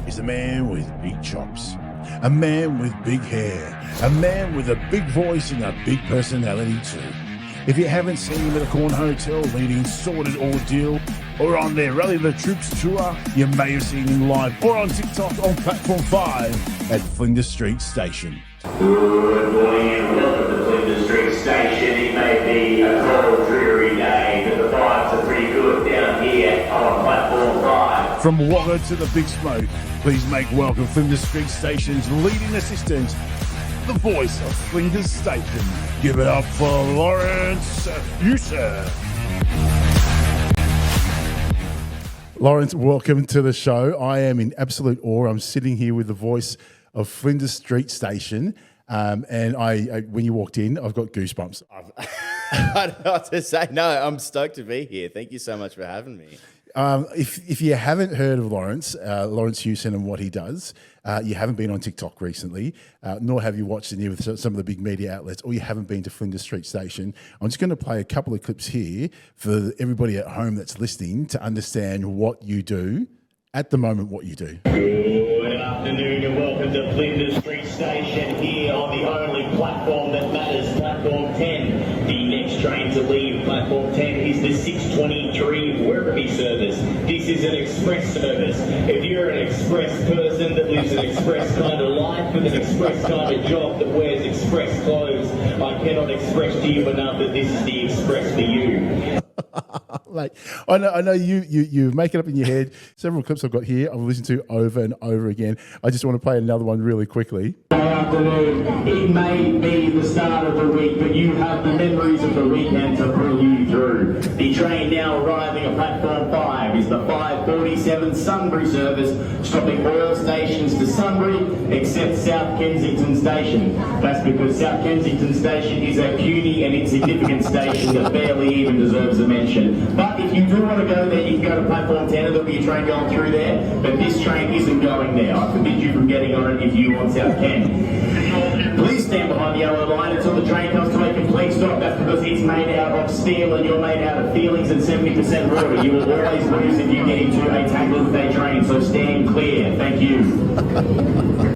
is a man with big chops, a man with big hair, a man with a big voice and a big personality too. If you haven't seen him at the Corn Hotel leading Sorted Ordeal or on their Rally the Troops tour, you may have seen him live or on TikTok on Platform 5 at Flinders Street Station. Good morning and welcome to Flinders Street Station. It may be a cold, dreary day, but the vibes are pretty good down here on Platform 5. From Wagga to the Big Smoke, please make welcome Flinders Street Station's leading assistant, the voice of Flinders Station. Give it up for Laurence Hewson. Laurence, welcome to the show. I am in absolute awe. I'm sitting here with the voice of Flinders Street Station, and I when you walked in, I've got goosebumps. I don't know what to say. No, I'm stoked to be here. Thank you so much for having me. If you haven't heard of Laurence Hewson and what he does, you haven't been on TikTok recently, nor have you watched any of some of the big media outlets, or you haven't been to Flinders Street Station. I'm just going to play a couple of clips here for everybody at home that's listening to understand what you do at the moment, what you do. Good afternoon and welcome to Flinders Street Station here on the only platform that matters, Platform 10. The next train to leave Platform 10 is the 623 Werribee service. This is an express service. If you're an express person that lives an express kind of life with an express kind of job that wears express clothes, I cannot express to you enough that this is the express for you. Like, I know you make it up in your head. Several clips I've got here I've listened to over and over again. I just want to play another one really quickly. Good afternoon. It may be the start of the week, but you have the memories of the weekend to pull you through. The train now arriving at Platform 5 is the 547 Sunbury service, stopping all stations to Sunbury except South Kensington Station. That's because South Kensington Station is a puny and insignificant station that barely even deserves a mention. But if you do want to go there, you can go to Platform 10 and there'll be a train going through there, but this train isn't going there. I forbid you from getting on it if you want South Ken. Please stand behind the yellow line until the train comes to a complete stop. That's because it's made out of steel and you're made out of feelings and 70% water. You will always lose if you get into a tangle with a train, so stand clear. Thank you.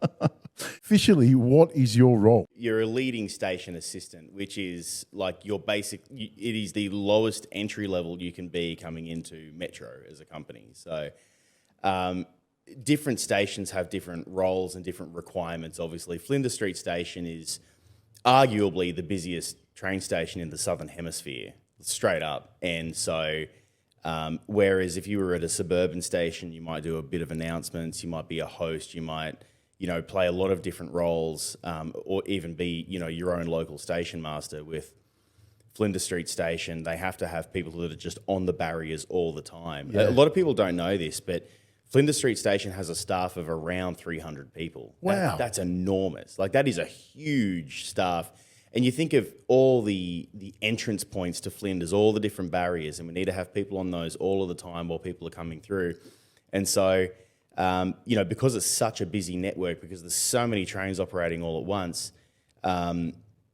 Officially, what is your role? You're a leading station assistant, which is like your basic, it is the lowest entry level you can be coming into Metro as a company. So different stations have different roles and different requirements, obviously. Flinders Street Station is arguably the busiest train station in the Southern Hemisphere, straight up. And so whereas if you were at a suburban station, you might do a bit of announcements, you might be a host, you might play a lot of different roles, or even be, your own local station master. With Flinders Street Station, they have to have people that are just on the barriers all the time. Yeah. A lot of people don't know this, but Flinders Street Station has a staff of around 300 people. Wow. That's enormous. Like, that is a huge staff. And you think of all the entrance points to Flinders, all the different barriers, and we need to have people on those all of the time while people are coming through. And so, because it's such a busy network, because there's so many trains operating all at once,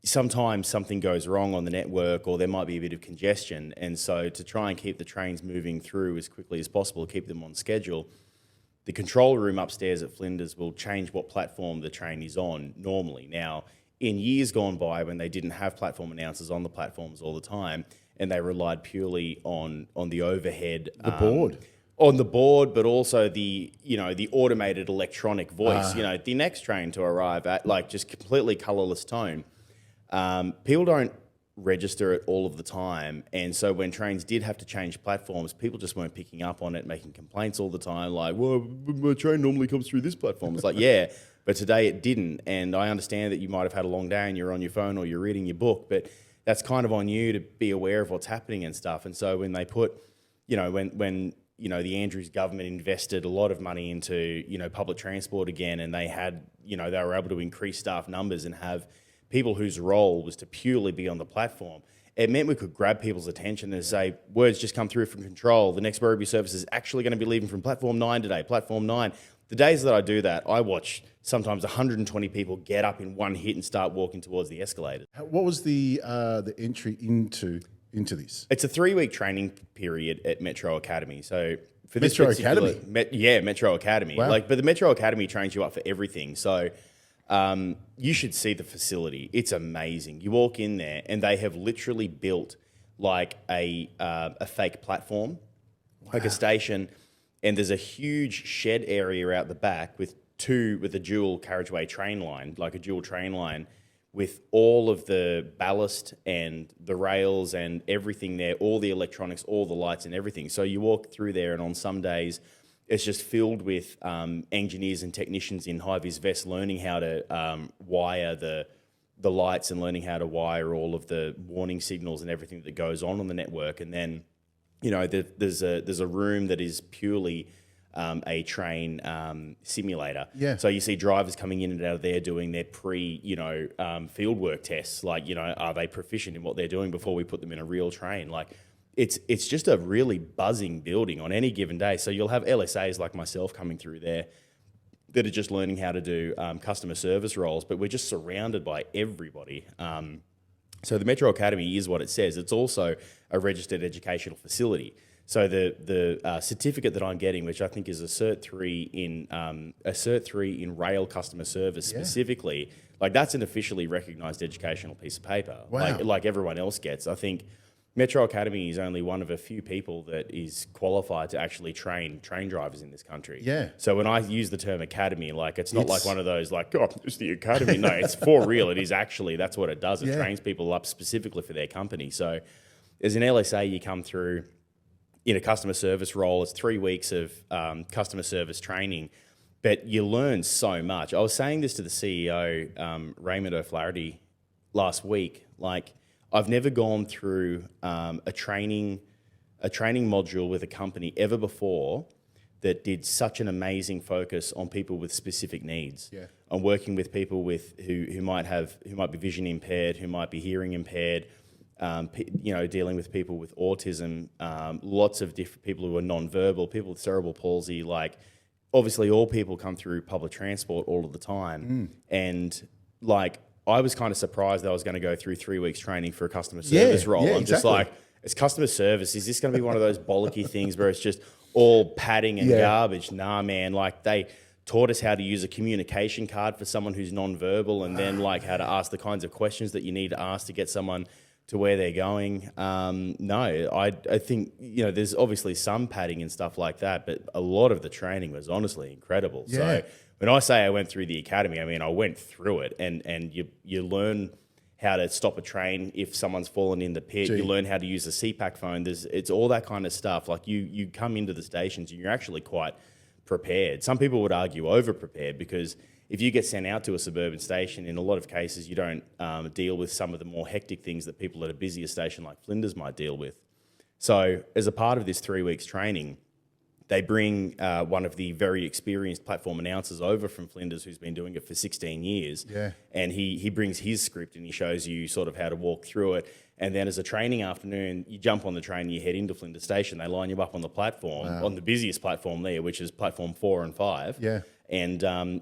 sometimes something goes wrong on the network or there might be a bit of congestion. And so to try and keep the trains moving through as quickly as possible, keep them on schedule, the control room upstairs at Flinders will change what platform the train is on normally. Now, in years gone by, when they didn't have platform announcers on the platforms all the time, and they relied purely on the overhead... The board. On the board, but also the automated electronic voice. The next train to arrive at, like, just completely colourless tone. People don't register it all of the time, and so when trains did have to change platforms, people just weren't picking up on it, making complaints all the time, like, well, my train normally comes through this platform. It's like, yeah, but today it didn't. And I understand that you might have had a long day and you're on your phone or you're reading your book, but that's kind of on you to be aware of what's happening and stuff. And so when they put, when the Andrews government invested a lot of money into, public transport again, and they had, they were able to increase staff numbers and have people whose role was to purely be on the platform. It meant we could grab people's attention and say, words just come through from control. The next Werribee service is actually going to be leaving from Platform 9 today, Platform 9. The days that I do that, I watch sometimes 120 people get up in one hit and start walking towards the escalators. What was the entry into this? It's a 3-week training period at Metro Academy. So for this Metro particular- Academy. Metro Academy. Wow. But the Metro Academy trains you up for everything. So you should see the facility. It's amazing. You walk in there and they have literally built like a fake platform, like a station, and there's a huge shed area out the back with a dual carriageway train line, like a dual train line, with all of the ballast and the rails and everything there, all the electronics, all the lights and everything. So you walk through there, and on some days it's just filled with engineers and technicians in high-vis vests learning how to wire the lights and learning how to wire all of the warning signals and everything that goes on the network. And then, you know, there's a room that is purely a train simulator. Yeah. So you see drivers coming in and out of there doing their field work tests. Like, you know, are they proficient in what they're doing before we put them in a real train? Like, it's just a really buzzing building on any given day. So you'll have LSAs like myself coming through there that are just learning how to do customer service roles, but we're just surrounded by everybody. So the Metro Academy is what it says. It's also a registered educational facility. So the certificate that I'm getting, which I think is a Cert 3 in rail customer service specifically, like that's an officially recognised educational piece of paper, Wow. like everyone else gets. I think Metro Academy is only one of a few people that is qualified to actually train train drivers in this country. Yeah. So when I use the term academy, like it's not like one of those like, oh, it's the academy. No, it's for real. It is actually, that's what it does. It trains people up specifically for their company. So as an LSA, you come through in a customer service role. It's 3 weeks of customer service training, but you learn so much. I was saying this to the CEO, Raymond O'Flaherty, last week. Like, I've never gone through a training module with a company ever before that did such an amazing focus on people with specific needs. Yeah. On working with people who might be vision impaired, who might be hearing impaired, dealing with people with autism, lots of different people who are non-verbal, people with cerebral palsy. Like, obviously, all people come through public transport all of the time, and like, I was kind of surprised that I was going to go through 3 weeks training for a customer service role. I'm just like, it's customer service. Is this going to be one of those bollocky things where it's just all padding and garbage? Nah, man. Like, they taught us how to use a communication card for someone who's non-verbal, and then like how to ask the kinds of questions that you need to ask to get someone to where they're going. No, I think, you know, there's obviously some padding and stuff like that, but a lot of the training was honestly incredible. Yeah. So when I say I went through the academy, I mean, I went through it, and you learn how to stop a train if someone's fallen in the pit. You learn how to use a CPAC phone. It's all that kind of stuff. Like, you come into the stations and you're actually quite prepared. Some people would argue over-prepared, because if you get sent out to a suburban station, in a lot of cases you don't deal with some of the more hectic things that people at a busier station like Flinders might deal with. So as a part of this 3 weeks training, they bring one of the very experienced platform announcers over from Flinders, who's been doing it for 16 years. Yeah. And he brings his script and he shows you sort of how to walk through it. And then as a training afternoon, you jump on the train and you head into Flinders Station. They line you up on the platform, on the busiest platform there, which is platform 4 and 5. Yeah. And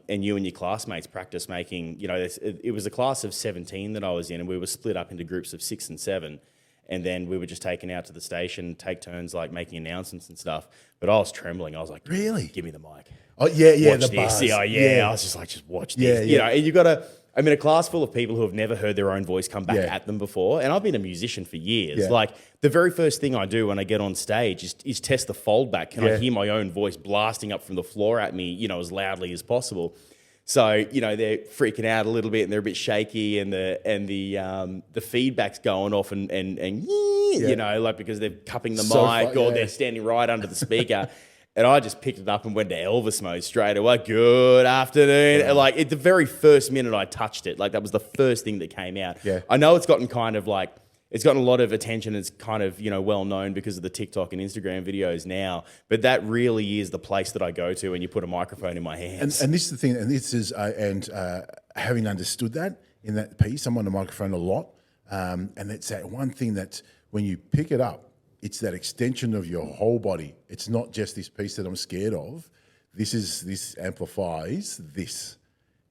you and your classmates practice making, you know, it was a class of 17 that I was in, and we were split up into groups of 6 and 7. And then we were just taken out to the station, take turns like making announcements and stuff. But I was trembling. I was like, really? Give me the mic. Oh, yeah, Watch the this. bars. Yeah. I was just like, just watch this. Yeah, You yeah. know, and you got to, I mean, a class full of people who have never heard their own voice come back at them before. And I've been a musician for years. Yeah. Like, the very first thing I do when I get on stage is test the foldback. Can I hear my own voice blasting up from the floor at me, you know, as loudly as possible? So, you know, they're freaking out a little bit and they're a bit shaky, and the feedback's going off and you know, like, because they're cupping the mic or they're standing right under the speaker. And I just picked it up and went to Elvis mode straight away. Good afternoon. And like, at the very first minute I touched it, like, that was the first thing that came out. Yeah. I know it's gotten kind of like, it's gotten a lot of attention. It's kind of, you know, well known because of the TikTok and Instagram videos now. But that really is the place that I go to when you put a microphone in my hands. And this is the thing, and this is, having understood that in that piece, I'm on the microphone a lot, and it's that one thing that when you pick it up, it's that extension of your whole body. It's not just this piece that I'm scared of. This amplifies this,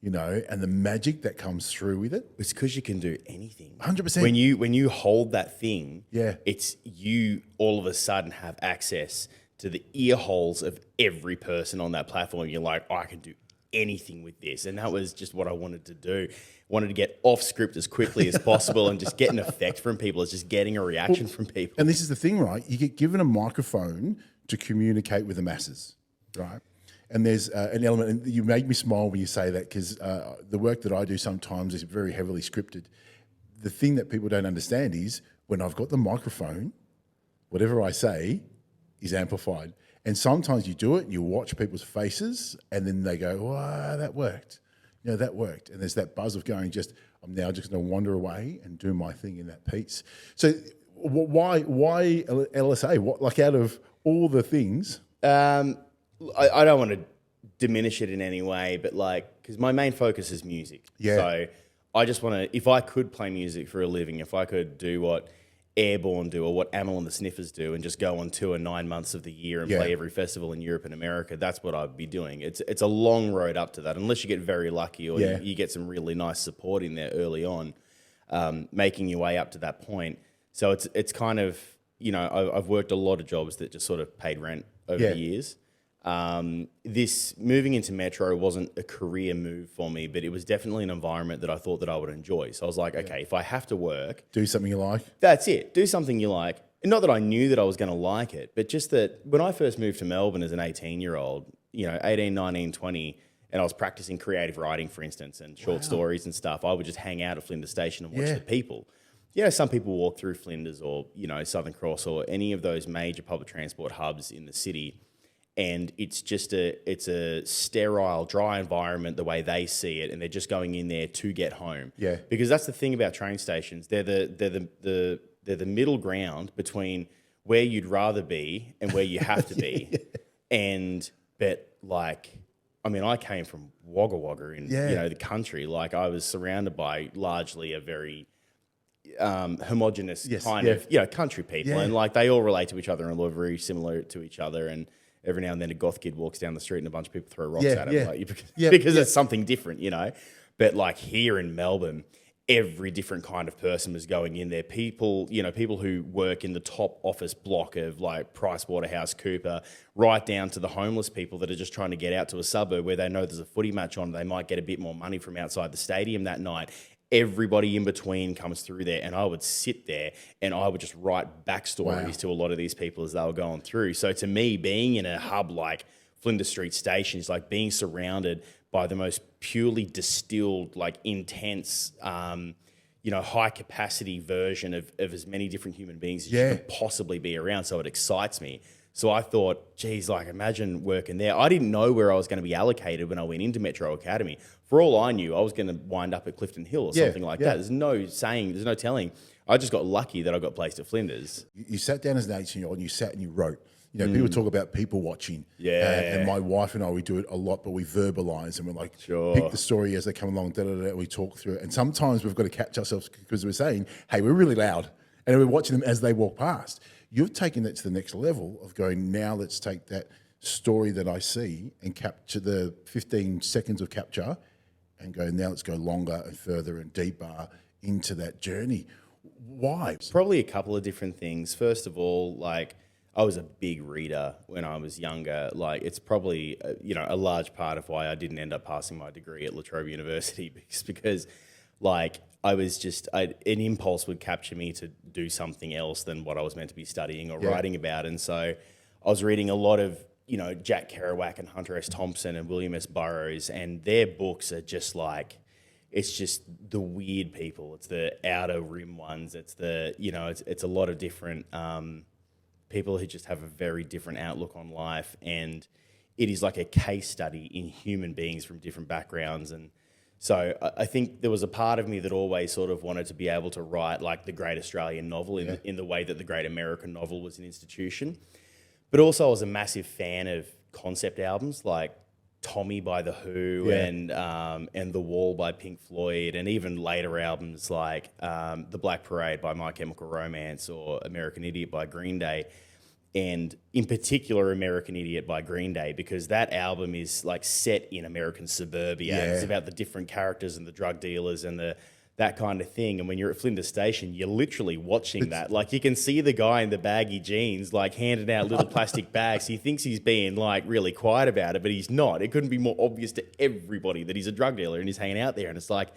you know, and the magic that comes through with it. It's because you can do anything. 100%. When you hold that thing, Yeah. it's you all of a sudden have access to the ear holes of every person on that platform. You're like, I can do anything with this. And that was just what I wanted to do. Wanted to get off script as quickly as possible and just get an effect from people. It's just getting a reaction from people. And this is the thing, right? You get given a microphone to communicate with the masses, right? And there's an element, and you make me smile when you say that, because the work that I do sometimes is very heavily scripted. The thing that people don't understand is when I've got the microphone, whatever I say is amplified. And sometimes you do it and you watch people's faces and then they go, wow, that worked. You know, that worked. And there's that buzz of going, I'm now just going to wander away and do my thing in that piece. So why LSA? What, like, out of all the things? I don't want to diminish it in any way, but like, because my main focus is music. Yeah. So I just want to, if I could play music for a living, if I could do what Airborne do or what Amyl and the Sniffers do and just go on tour 9 months of the year and play every festival in Europe and America, that's what I'd be doing. It's a long road up to that, unless you get very lucky or you get some really nice support in there early on, making your way up to that point. So it's kind of, you know, I've worked a lot of jobs that just sort of paid rent over the years. This moving into Metro wasn't a career move for me, but it was definitely an environment that I thought that I would enjoy. So I was like, okay, if I have to work, do something you like. That's it. Do something you like. And not that I knew that I was going to like it, but just that when I first moved to Melbourne as an 18-year-old, you know, 18, 19, 20, and I was practicing creative writing, for instance, and short stories and stuff, I would just hang out at Flinders Station and watch the people. You know, some people walk through Flinders or, you know, Southern Cross or any of those major public transport hubs in the city, and it's just it's a sterile, dry environment the way they see it, and they're just going in there to get home. Yeah. Because that's the thing about train stations. They're the middle ground between where you'd rather be and where you have to be. But like, I mean, I came from Wagga Wagga in you know, the country. Like, I was surrounded by largely a very homogenous kind of, you know, country people, and like they all relate to each other and are very similar to each other. And every now and then a goth kid walks down the street and a bunch of people throw rocks at him, like, because it's something different, you know. But like here in Melbourne, every different kind of person was going in there. People, you know, people who work in the top office block of like PricewaterhouseCooper, right down to the homeless people that are just trying to get out to a suburb where they know there's a footy match on. They might get a bit more money from outside the stadium that night. Everybody in between comes through there, and I would sit there and I would just write backstories to a lot of these people as they were going through. So to me, being in a hub like Flinders Street Station is like being surrounded by the most purely distilled, like intense, you know, high capacity version of as many different human beings as you can possibly be around. So it excites me. So I thought, geez, like, imagine working there. I didn't know where I was going to be allocated when I went into Metro Academy. For all I knew, I was going to wind up at Clifton Hill or something like that. There's no saying, there's no telling. I just got lucky that I got placed at Flinders. You sat down as an 18-year-old and you sat and you wrote. You know, people talk about people watching. And my wife and I, we do it a lot, but we verbalise and we're like, pick the story as they come along, we talk through it. And sometimes we've got to catch ourselves because we're saying, hey, we're really loud. And we're watching them as they walk past. You've taken that to the next level of going, now let's take that story that I see and capture the 15 seconds of capture and go, now let's go longer and further and deeper into that journey. Why? Probably a couple of different things. First of all, like, I was a big reader when I was younger. Like, it's probably, you know, a large part of why I didn't end up passing my degree at La Trobe University, because like, I was just, an impulse would capture me to do something else than what I was meant to be studying or writing about. And so I was reading a lot of, you know, Jack Kerouac and Hunter S. Thompson and William S. Burroughs, and their books are just like, it's just the weird people. It's the outer rim ones. It's the, you know, it's a lot of different people who just have a very different outlook on life. And it is like a case study in human beings from different backgrounds. And so I think there was a part of me that always sort of wanted to be able to write like the great Australian novel in the way that the great American novel was an institution. But also I was a massive fan of concept albums like Tommy by The Who and The Wall by Pink Floyd, and even later albums like The Black Parade by My Chemical Romance or American Idiot by Green Day. And in particular, American Idiot by Green Day, because that album is like set in American suburbia. It's about the different characters and the drug dealers and the that kind of thing. And when you're at Flinders Station, you're literally watching that. Like, you can see the guy in the baggy jeans, like, handing out little plastic bags. He thinks he's being, like, really quiet about it, but he's not. It couldn't be more obvious to everybody that he's a drug dealer and he's hanging out there. And it's like,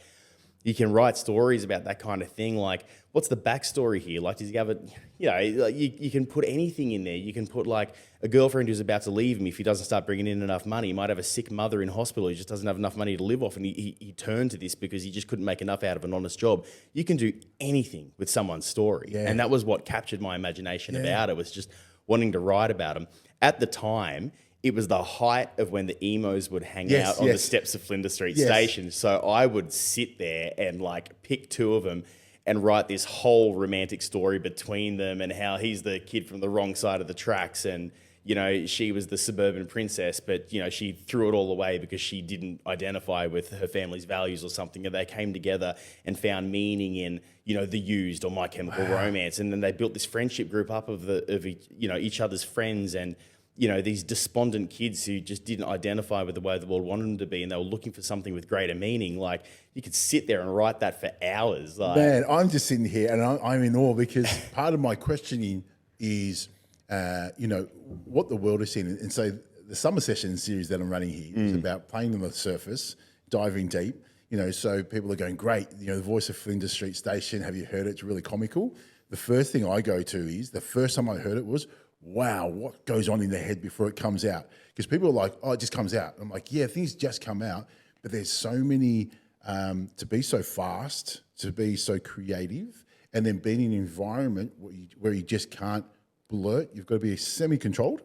you can write stories about that kind of thing. Like, what's the backstory here? Like, does he have a, like you can put anything in there. You can put, like, a girlfriend who's about to leave him if he doesn't start bringing in enough money. He might have a sick mother in hospital. He just doesn't have enough money to live off. And he turned to this because he just couldn't make enough out of an honest job. You can do anything with someone's story. Yeah. And that was what captured my imagination about it, was just wanting to write about them. At the time, it was the height of when the emos would hang out on the steps of Flinders Station. So I would sit there and, like, pick two of them and write this whole romantic story between them, and how he's the kid from the wrong side of the tracks, and, you know, she was the suburban princess, but, you know, she threw it all away because she didn't identify with her family's values or something. And they came together and found meaning in, you know, The Used or My Chemical Romance. And then they built this friendship group up of each other's friends, and, you know, these despondent kids who just didn't identify with the way the world wanted them to be, and they were looking for something with greater meaning. Like, you could sit there and write that for hours. Like, Man, I'm just sitting here and I'm in awe, because part of my questioning is, you know, what the world is seeing. And so the summer session series that I'm running here is about playing on the surface, diving deep. You know, so people are going, great, you know, the Voice of Flinders Station, have you heard it? It's really comical. The first thing I go to is, the first time I heard it was, wow, what goes on in their head before it comes out? Because people are like, oh, it just comes out. I'm like, yeah, things just come out, but there's so many, to be so fast, to be so creative, and then being in an environment where you just can't blurt. You've got to be semi-controlled.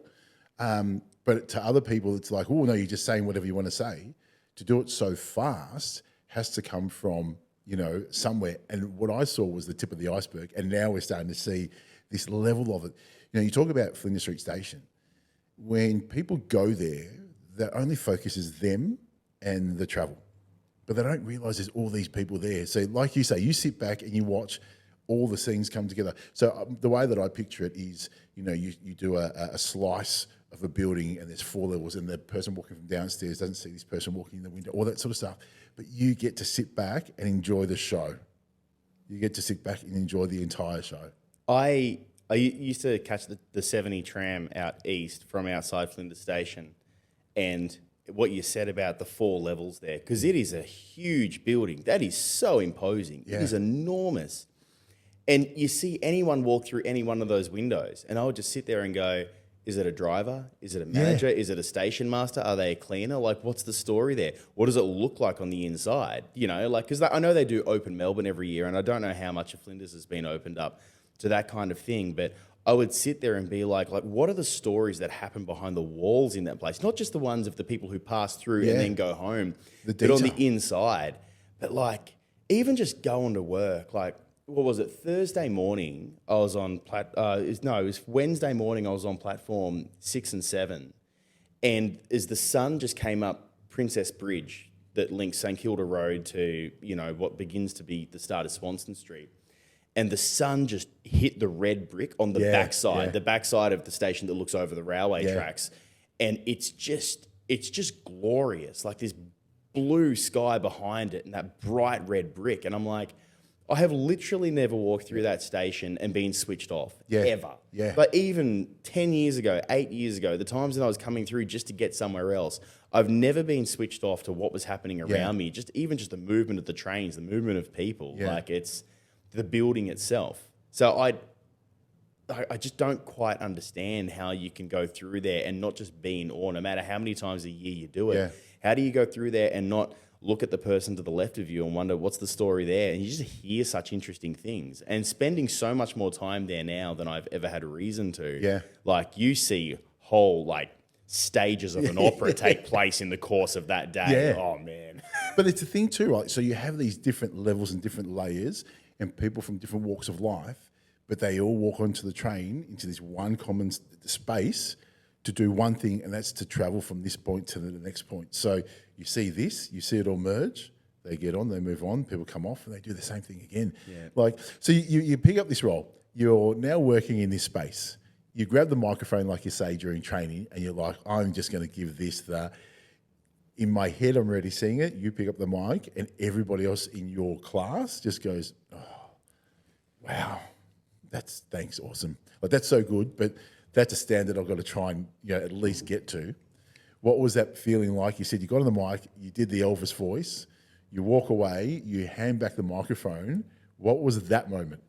But to other people, it's like, oh, no, you're just saying whatever you want to say. To do it so fast has to come from, you know, somewhere. And what I saw was the tip of the iceberg, and now we're starting to see this level of it. You know, you talk about Flinders Station. When people go there, their only focus is them and the travel. But they don't realise there's all these people there. So like you say, you sit back and you watch all the scenes come together. So the way that I picture it is, you know, you do a slice of a building, and there's 4 levels, and the person walking from downstairs doesn't see this person walking in the window, all that sort of stuff. But you get to sit back and enjoy the show. You get to sit back and enjoy the entire show. I used to catch the 70 tram out east from outside Flinders Station, and what you said about the 4 levels there, because it is a huge building. That is so imposing. Yeah. It is enormous. And you see anyone walk through any one of those windows, and I would just sit there and go, is it a driver? Is it a manager? Is it a station master? Are they a cleaner? Like, what's the story there? What does it look like on the inside? You know, like, because I know they do Open Melbourne every year, and I don't know how much of Flinders has been opened up to that kind of thing, but I would sit there and be like, what are the stories that happen behind the walls in that place? Not just the ones of the people who pass through and then go home, but on the inside. But, like, even just going to work, like, what was it? Thursday morning, I was on it was Wednesday morning, I was on platform 6 and 7. And as the sun just came up Princess Bridge that links St Kilda Road to, you know, what begins to be the start of Swanston Street, and the sun just hit the red brick on the backside, the backside of the station that looks over the railway tracks. And it's just glorious, like this blue sky behind it and that bright red brick. And I'm like, I have literally never walked through that station and been switched off, ever. Yeah. But even 10 years ago, 8 years ago, the times that I was coming through just to get somewhere else, I've never been switched off to what was happening around me. Just the movement of the trains, the movement of people, like it's the building itself. So I just don't quite understand how you can go through there and not just be in awe, no matter how many times a year you do it. Yeah. How do you go through there and not look at the person to the left of you and wonder what's the story there? And you just hear such interesting things. And spending so much more time there now than I've ever had a reason to. Yeah. Like, you see whole, like, stages of an opera take place in the course of that day. Yeah. Oh, man. But it's a thing too, right? So you have these different levels and different layers, and people from different walks of life, but they all walk onto the train into this one common space to do one thing, and that's to travel from this point to the next point. So you see this, you see it all merge, they get on, they move on, people come off, and they do the same thing again. Yeah. Like, so you pick up this role, you're now working in this space, you grab the microphone, like you say, during training, and you're like, I'm just going to give this, that. in my head, I'm already seeing it. You pick up the mic, and everybody else in your class just goes, "Oh, wow, thanks, awesome." Like that's so good, but that's a standard I've got to try and at least get to. What was that feeling like? You said you got on the mic, you did the Elvis voice, you walk away, you hand back the microphone. What was that moment?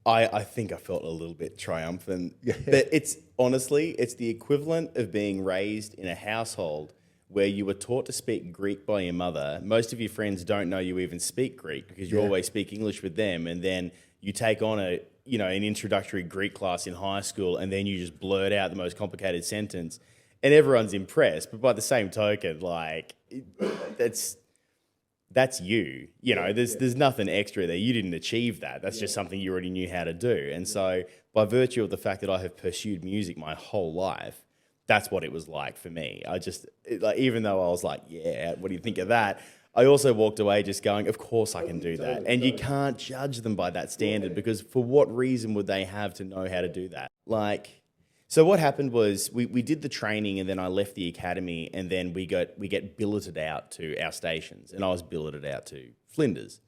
I think I felt a little bit triumphant. Yeah. But it's the equivalent of being raised in a household where you were taught to speak Greek by your mother. Most of your friends don't know you even speak Greek because you always speak English with them, and then you take on an introductory Greek class in high school, and then you just blurt out the most complicated sentence, and everyone's impressed. But by the same token, like that's you. There's nothing extra there. You didn't achieve that. That's just something you already knew how to do. And so by virtue of the fact that I have pursued music my whole life, that's what it was like for me. Even though I was like, yeah, what do you think of that? I also walked away just going, of course I can do that. And you can't judge them by that standard because for what reason would they have to know how to do that? So what happened was we did the training, and then I left the academy, and then we get billeted out to our stations, and I was billeted out to Flinders.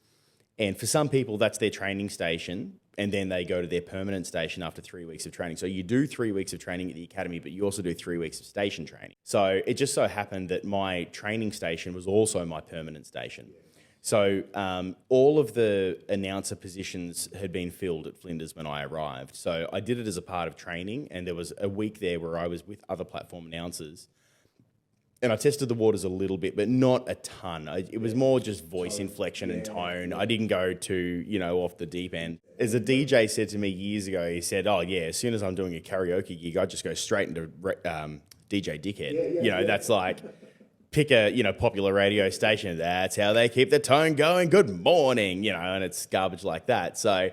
And for some people, that's their training station, and then they go to their permanent station after 3 weeks of training. So you do 3 weeks of training at the academy, but you also do 3 weeks of station training. So it just so happened that my training station was also my permanent station. So all of the announcer positions had been filled at Flinders when I arrived. So I did it as a part of training, and there was a week there where I was with other platform announcers. And I tested the waters a little bit, but not a ton. It was more just voice inflection and tone. I didn't go to, off the deep end. As a DJ said to me years ago, he said, oh, yeah, as soon as I'm doing a karaoke gig, I just go straight into DJ Dickhead. That's like... pick a popular radio station. That's how they keep the tone going. Good morning, and it's garbage like that. So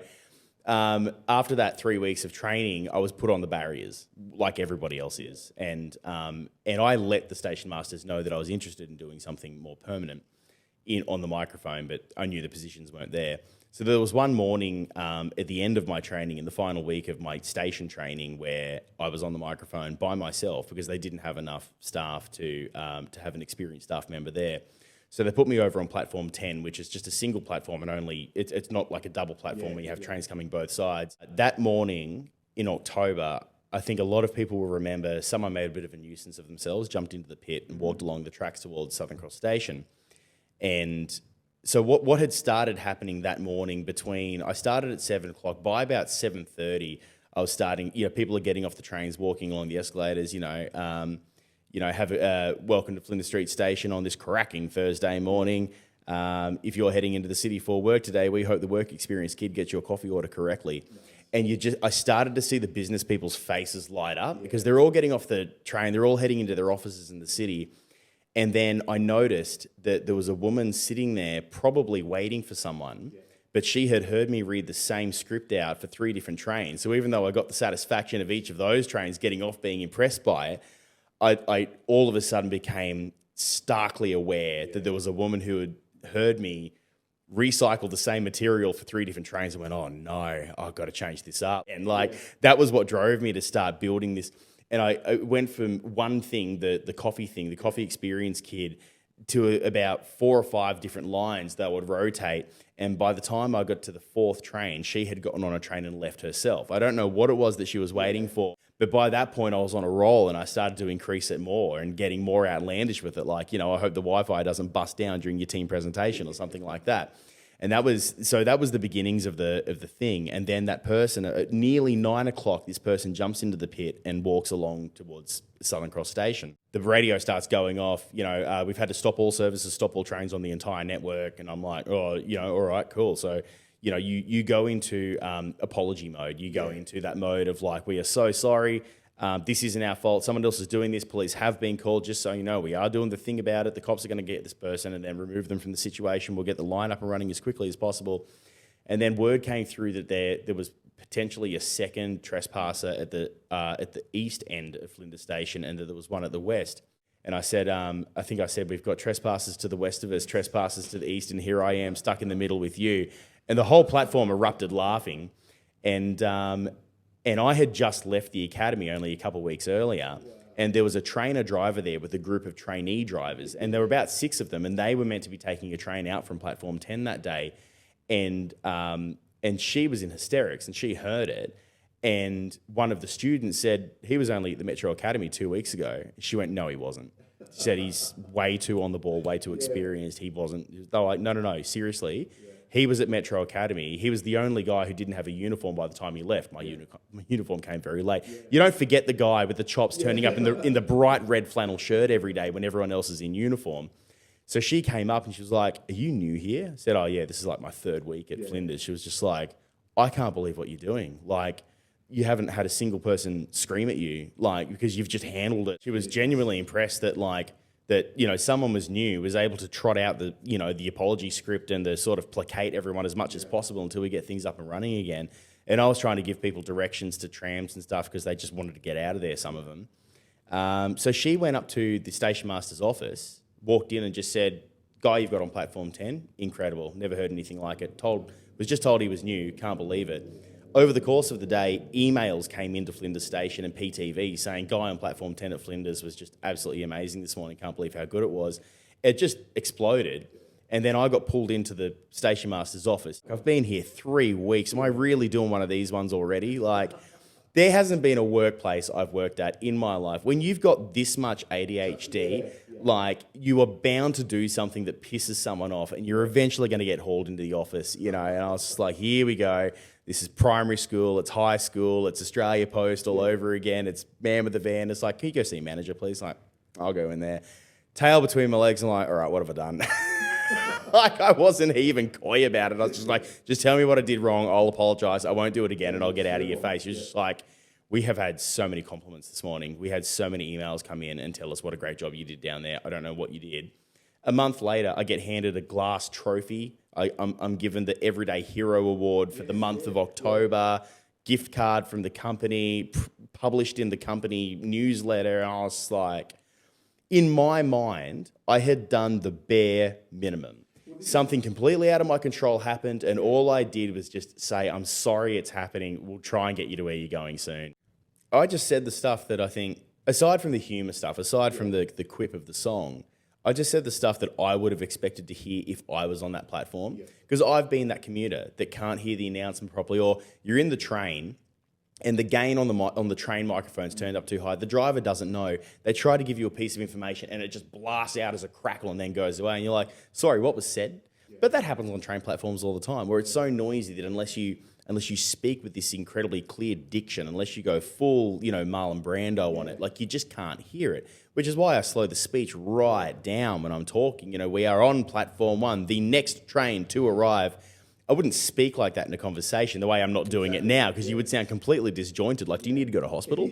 after that 3 weeks of training, I was put on the barriers like everybody else is, and I let the station masters know that I was interested in doing something more permanent on the microphone, but I knew the positions weren't there. So there was one morning at the end of my training, in the final week of my station training, where I was on the microphone by myself because they didn't have enough staff to have an experienced staff member there. So they put me over on platform 10, which is just a single platform, and it's not like a double platform where you have trains coming both sides. That morning in October, I think a lot of people will remember someone made a bit of a nuisance of themselves, jumped into the pit and walked along the tracks towards Southern Cross Station. And so what had started happening that morning I started at 7 o'clock, by about 7:30, I was starting, people are getting off the trains, walking along the escalators, welcome to Flinders Street Station on this cracking Thursday morning. If you're heading into the city for work today, we hope the work experience kid gets your coffee order correctly. And I started to see the business people's faces light up because they're all getting off the train, they're all heading into their offices in the city. And then I noticed that there was a woman sitting there probably waiting for someone, but she had heard me read the same script out for 3 different trains. So even though I got the satisfaction of each of those trains getting off, being impressed by it, I all of a sudden became starkly aware that there was a woman who had heard me recycle the same material for 3 different trains and went, oh no, I've got to change this up. And that was what drove me to start building this. And I went from one thing, the coffee experience kid, to about 4 or 5 different lines that would rotate. And by the time I got to the 4th train, she had gotten on a train and left herself. I don't know what it was that she was waiting for, but by that point I was on a roll and I started to increase it more and getting more outlandish with it. I hope the Wi-Fi doesn't bust down during your team presentation or something like that. And that was the beginnings of the thing. And then that person, at nearly 9 o'clock, this person jumps into the pit and walks along towards Southern Cross Station. The radio starts going off. We've had to stop all services, stop all trains on the entire network. And I'm like, all right, cool. So, you go into apology mode. You go into that mode of we are so sorry. This isn't our fault. Someone else is doing this. Police have been called, just so you know. We are doing the thing about it. The cops are going to get this person and then remove them from the situation. We'll get the line up and running as quickly as possible. And then word came through that there was potentially a second trespasser at the east end of Flinders Station, and that there was one at the west. And I said, I think I said, we've got trespassers to the west of us, trespassers to the east, and here I am stuck in the middle with you. And the whole platform erupted laughing. And I had just left the academy only a couple of weeks earlier. And there was a trainer driver there with a group of trainee drivers, and there were about 6 of them, and they were meant to be taking a train out from platform 10 that day, and she was in hysterics, and she heard it, and one of the students said he was only at the Metro Academy 2 weeks ago. She went, no, he wasn't. She said he's way too on the ball, way too experienced. He wasn't. They were like, no, seriously. He was at Metro Academy. He was the only guy who didn't have a uniform by the time he left. My uniform came very late. You don't forget the guy with the chops turning up in the bright red flannel shirt every day when everyone else is in uniform. So she came up and she was like, are you new here? I said, oh yeah, this is like my 3rd week at Flinders. She was just like, I can't believe what you're doing. Like, you haven't had a single person scream at you, like, because you've just handled it. She was genuinely impressed that, like, that, you know, someone was new, was able to trot out the, you know, the apology script and the sort of placate everyone as much as possible until we get things up and running again. And I was trying to give people directions to trams and stuff because they just wanted to get out of there, some of them. So she went up to the station master's office, walked in and just said, guy you've got on platform 10, incredible, never heard anything like it. Was just told he was new, can't believe it. Over the course of the day, emails came into Flinders Station and PTV saying, guy on platform 10 at Flinders was just absolutely amazing this morning, can't believe how good it was. It just exploded. And then I got pulled into the station master's office. I've been here 3 weeks. Am I really doing one of these ones already? Like, there hasn't been a workplace I've worked at in my life. When you've got this much ADHD, like, you are bound to do something that pisses someone off and you're eventually going to get hauled into the office, you know. And I was just like, here we go. This is primary school, it's high school, it's Australia Post all over again, it's man with the van. It's like, can you go see manager, please? Like, I'll go in there. Tail between my legs, I'm like, all right, what have I done? Like, I wasn't even coy about it. I was just like, just tell me what I did wrong, I'll apologise, I won't do it again, and I'll get out of your face. She was just like, we have had so many compliments this morning. We had so many emails come in and tell us what a great job you did down there. I don't know what you did. A month later, I get handed a glass trophy. I'm given the Everyday Hero Award for the month of October, gift card from the company, published in the company newsletter. And I was like, in my mind, I had done the bare minimum. Something completely out of my control happened, and all I did was just say, I'm sorry it's happening. We'll try and get you to where you're going soon. I just said the stuff that I think, aside from the humour stuff, aside from the quip of the song, I just said the stuff that I would have expected to hear if I was on that platform. Because I've been that commuter that can't hear the announcement properly, or you're in the train and the gain on the train microphone's turned up too high. The driver doesn't know. They try to give you a piece of information and it just blasts out as a crackle and then goes away. And you're like, sorry, what was said? But that happens on train platforms all the time, where it's so noisy that unless you speak with this incredibly clear diction, unless you go full, you know, Marlon Brando on it, like, you just can't hear it, which is why I slow the speech right down when I'm talking. You know, we are on platform 1, the next train to arrive. I wouldn't speak like that in a conversation the way I'm not doing it now, because you would sound completely disjointed. Like, do you need to go to hospital?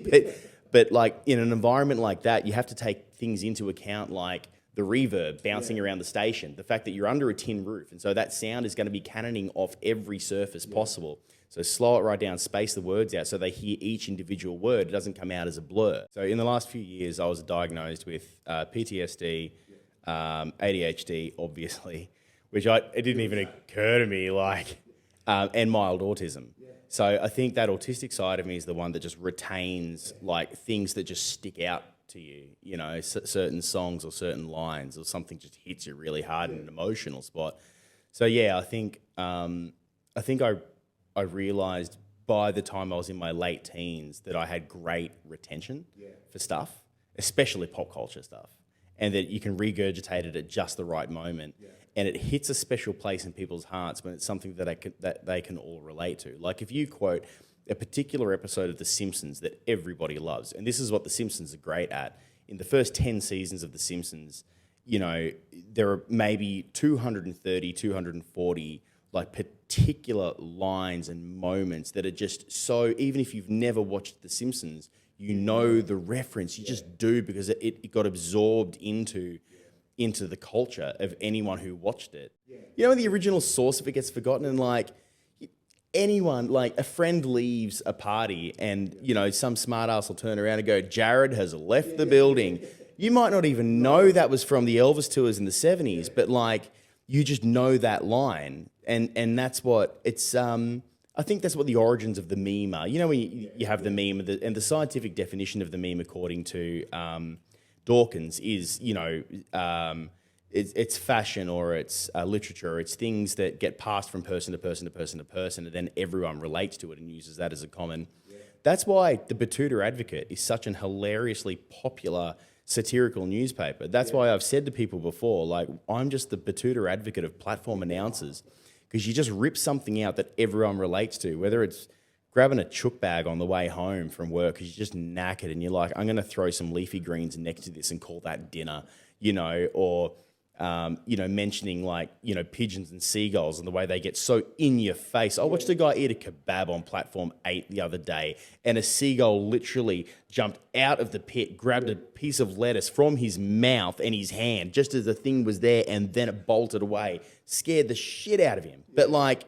But like, in an environment like that, you have to take things into account, like the reverb bouncing around the station, the fact that you're under a tin roof, and so that sound is going to be cannoning off every surface possible. So slow it right down, space the words out so they hear each individual word. It doesn't come out as a blur. So in the last few years, I was diagnosed with PTSD, ADHD, obviously, which it didn't even occur to me, like, and mild autism. So I think that autistic side of me is the one that just retains, like, things that just stick out to you, you know, certain songs or certain lines, or something just hits you really hard in an emotional spot. So yeah, I think I realised by the time I was in my late teens that I had great retention for stuff, especially pop culture stuff, and that you can regurgitate it at just the right moment. And it hits a special place in people's hearts when it's something that they can all relate to. Like, if you quote a particular episode of The Simpsons that everybody loves, and this is what The Simpsons are great at. In the first 10 seasons of The Simpsons, you know, there are maybe 230, 240 like particular lines and moments that are just so, even if you've never watched The Simpsons, you know the reference. You just do, because it got absorbed into the culture of anyone who watched it. You know, the original source of it gets forgotten, and like, anyone, like, a friend leaves a party and, you know, some smart ass will turn around and go, Jared has left the building. You might not even know that was from the Elvis tours in the 70s, but like, you just know that line. And that's what it's, I I think that's what the origins of the meme are. You know, when you have the meme, and the scientific definition of the meme, according to Dawkins, is, you know, it's fashion, or it's literature, or it's things that get passed from person to person to person to person, and then everyone relates to it and uses that as a common. Yeah. That's why the Batuta Advocate is such an hilariously popular satirical newspaper. That's why I've said to people before, like, I'm just the Batuta Advocate of platform announcers. Because you just rip something out that everyone relates to, whether it's grabbing a chook bag on the way home from work because you're just knackered and you're like, I'm going to throw some leafy greens next to this and call that dinner, you know, or, you know, mentioning like, you know, pigeons and seagulls and the way they get so in your face. I watched a guy eat a kebab on platform 8 the other day, and a seagull literally jumped out of the pit, grabbed a piece of lettuce from his mouth and his hand just as the thing was there, and then it bolted away. Scared the shit out of him. But like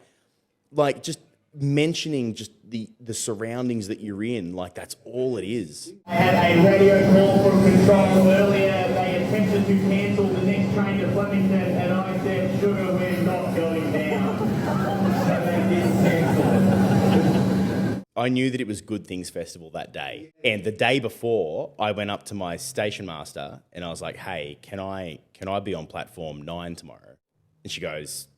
just mentioning just the surroundings that you're in, like that's all it is. I had a radio call from control earlier. They attempted to cancel the next train to Flemington, and I said, sugar, we're not going down. So they did cancel. I knew that it was Good Things Festival that day. And the day before, I went up to my station master and I was like, hey, can I be on platform 9 tomorrow? And she goes,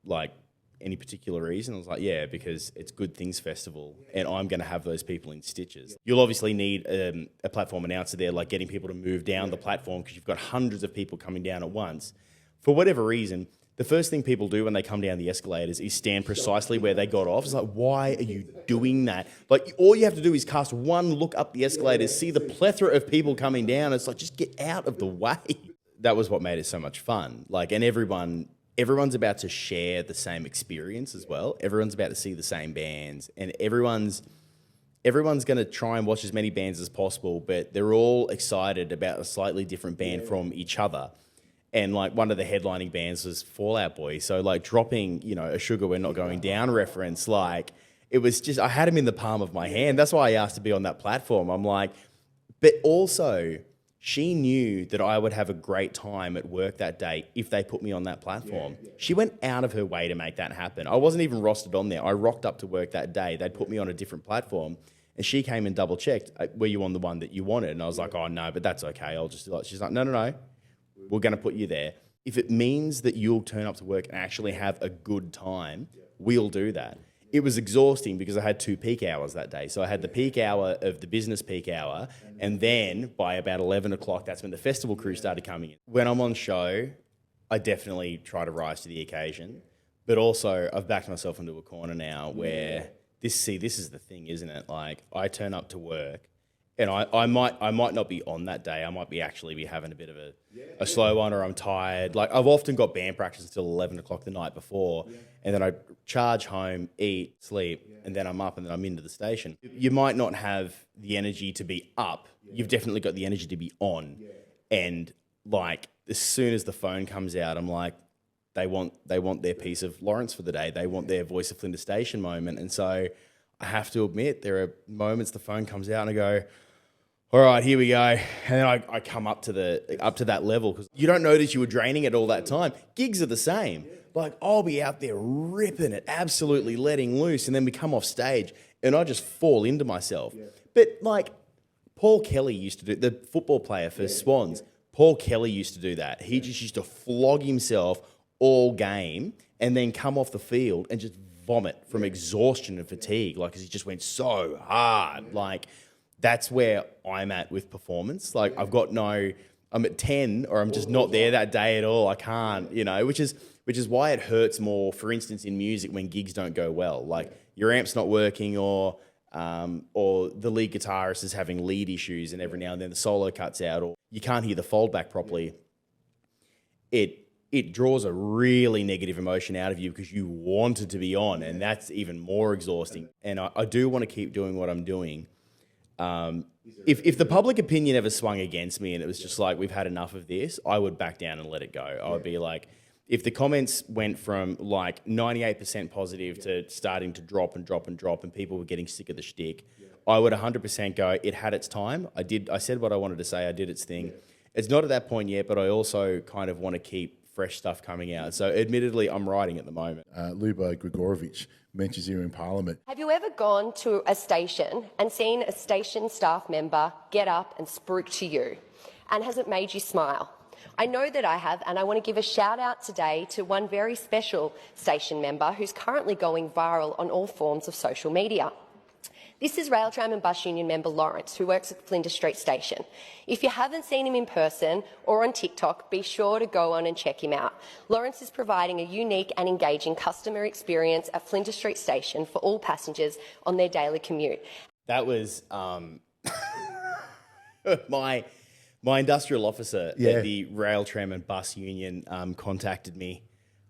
like, any particular reason? I was like, yeah, because it's Good Things Festival and I'm going to have those people in stitches. You'll obviously need a platform announcer there, like getting people to move down the platform, because you've got hundreds of people coming down at once. For whatever reason, the first thing people do when they come down the escalators is stand precisely where they got off. It's like, why are you doing that? Like, all you have to do is cast one look up the escalators, see the plethora of people coming down. It's like, just get out of the way. That was what made it so much fun. Like, and everyone's about to share the same experience as well. Everyone's about to see the same bands, and everyone's going to try and watch as many bands as possible, but they're all excited about a slightly different band from each other. And like one of the headlining bands was Fall Out Boy. So like dropping, you know, a Sugar We're Not Going Down reference, like it was just, I had him in the palm of my hand. That's why I asked to be on that platform. I'm like, but also she knew that I would have a great time at work that day if they put me on that platform. Yeah. She went out of her way to make that happen. I wasn't even rostered on there. I rocked up to work that day. They'd put me on a different platform, and she came and double checked, were you on the one that you wanted? And I was like, oh no, but that's okay. I'll just do it. She's like, no. We're going to put you there. If it means that you'll turn up to work and actually have a good time, we'll do that. It was exhausting because I had 2 peak hours that day. So I had the peak hour of the business peak hour, and then by about 11 o'clock, that's when the festival crew started coming in. When I'm on show, I definitely try to rise to the occasion, but also I've backed myself into a corner now where this is the thing, isn't it? Like, I turn up to work, and I might not be on that day. I might be having a bit of a slow one, or I'm tired. Like, I've often got band practice until 11 o'clock the night before, and then I charge home, eat, sleep, and then I'm up, and then I'm into the station. You might not have the energy to be up. You've definitely got the energy to be on. And like, as soon as the phone comes out, I'm like, they want their piece of Laurence for the day. They want their Voice of Flinders Station moment. And so I have to admit, there are moments the phone comes out and I go, all right, here we go. And then I come up to that level, because you don't notice you were draining it all that time. Gigs are the same. Like, I'll be out there ripping it, absolutely letting loose, and then we come off stage and I just fall into myself. But like, Paul Kelly used to do, the football player for Swans, Paul Kelly used to do that. He just used to flog himself all game and then come off the field and just vomit from exhaustion and fatigue, like, because he just went so hard. Like, that's where I'm at with performance. Like, I'm at 10, or I'm just not there that day at all. I can't, you know, which is why it hurts more, for instance, in music when gigs don't go well. Like, your amp's not working, or the lead guitarist is having lead issues, and every now and then the solo cuts out, or you can't hear the foldback properly. It draws a really negative emotion out of you because you wanted to be on, and that's even more exhausting. And I do want to keep doing what I'm doing. If the public opinion ever swung against me and it was just like, we've had enough of this, I would back down and let it go. I would be like, if the comments went from like 98% positive to starting to drop and people were getting sick of the shtick, I would 100% go, it had its time. I said what I wanted to say. I did its thing. It's not at that point yet, but I also kind of want to keep fresh stuff coming out. So admittedly, I'm writing at the moment. Lubo Grigorovich mentions here in Parliament. Have you ever gone to a station and seen a station staff member get up and spruik to you? And has it made you smile? I know that I have, and I want to give a shout out today to one very special station member who's currently going viral on all forms of social media. This is Rail Tram and Bus Union member Laurence, who works at Flinders Street Station. If you haven't seen him in person or on TikTok, be sure to go on and check him out. Laurence is providing a unique and engaging customer experience at Flinders Street Station for all passengers on their daily commute. That was my industrial officer at the Rail Tram and Bus Union contacted me.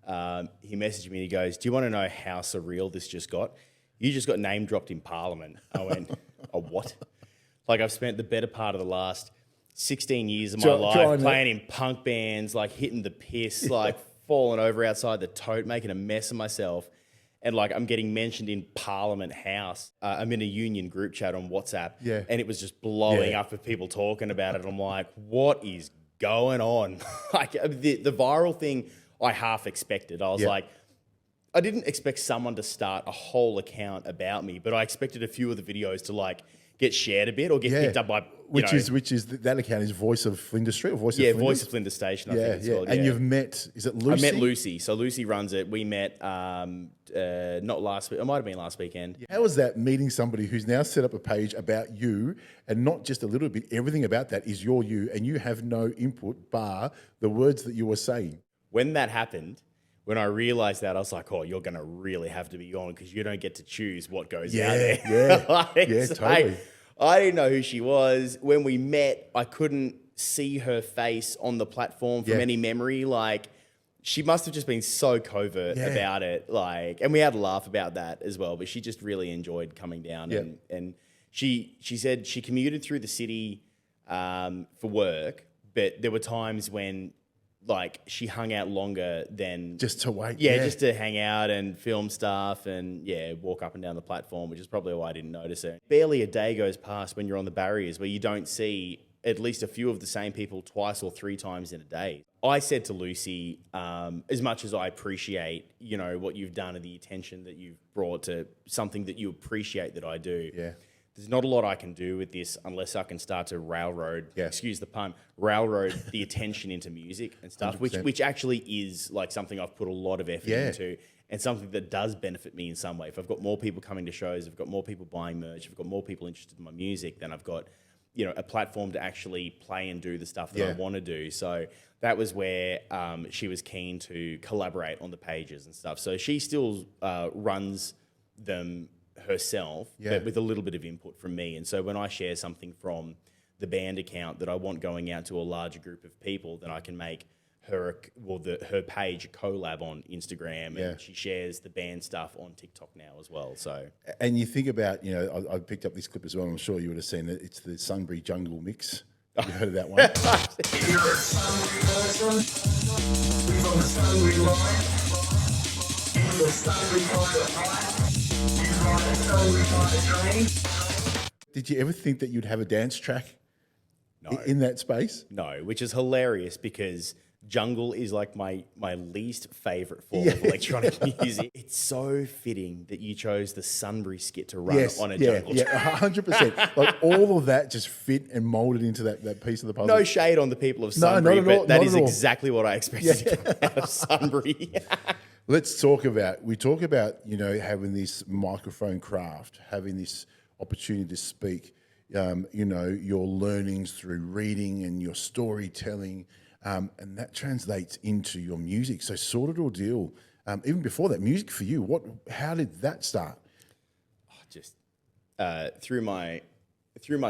He messaged me and he goes, "Do you want to know how surreal this just got? You just got name dropped in Parliament." I went, "A what?" Like, I've spent the better part of the last 16 years of my life playing in punk bands, like hitting the piss, like falling over outside the tote, making a mess of myself. And like, I'm getting mentioned in Parliament House. I'm in a union group chat on WhatsApp, and it was just blowing up with people talking about it. I'm like, what is going on? Like, the viral thing, I half expected. I was like, I didn't expect someone to start a whole account about me, but I expected a few of the videos to like get shared a bit or get picked up by which is that account is Voice of Flinders Street or Voice of Flinders? Voice of Flinders Station. I think it's called. And you've met, is it Lucy? I met Lucy. So Lucy runs it. We met not last week. It might have been last weekend. How was that, meeting somebody who's now set up a page about you, and not just a little bit, everything about that is you, and you have no input bar the words that you were saying? When that happened, when I realised that, I was like, "Oh, you're going to really have to be on because you don't get to choose what goes out there." Totally. I didn't know who she was. When we met, I couldn't see her face on the platform from any memory. Like, she must have just been so covert about it. Like, and we had a laugh about that as well. But she just really enjoyed coming down, and she said she commuted through the city for work, but there were times when, like, she hung out longer than just to wait. Just to hang out and film stuff and walk up and down the platform, which is probably why I didn't notice her. Barely a day goes past when you're on the barriers where you don't see at least a few of the same people twice or three times in a day. I said to Lucy, as much as I appreciate, what you've done and the attention that you've brought to something that you appreciate that I do. There's not a lot I can do with this unless I can start to railroad the attention into music and stuff, 100%. which actually is like something I've put a lot of effort into and something that does benefit me in some way. If I've got more people coming to shows, if I've got more people buying merch, if I've got more people interested in my music, then I've got, a platform to actually play and do the stuff that I want to do. So that was where she was keen to collaborate on the pages and stuff. So she still runs them herself, but with a little bit of input from me. And so when I share something from the band account that I want going out to a larger group of people, then I can make her page a collab on Instagram, and she shares the band stuff on TikTok now as well. So, and you think about, I picked up this clip as well. I'm sure you would have seen it. It's the Sunbury Jungle mix. Have you heard of that one? If you're a Sunbury person, who's on the Sunbury line, in the Sunbury kind of line, you ride a Sunbury kind of train. Did you ever think that you'd have a dance track in that space? No, which is hilarious because jungle is like my least favourite form of electronic music. It's so fitting that you chose the Sunbury skit to run on a jungle track. 100%. Like, all of that just fit and moulded into that piece of the puzzle. No shade on the people of Sunbury, not at all, but that not is at all. exactly what I expected to come out of Sunbury. Let's talk about, having this microphone craft, having this opportunity to speak, your learnings through reading and your storytelling, and that translates into your music. So Sorted Ordeal, even before that, music for you, how did that start? Just through my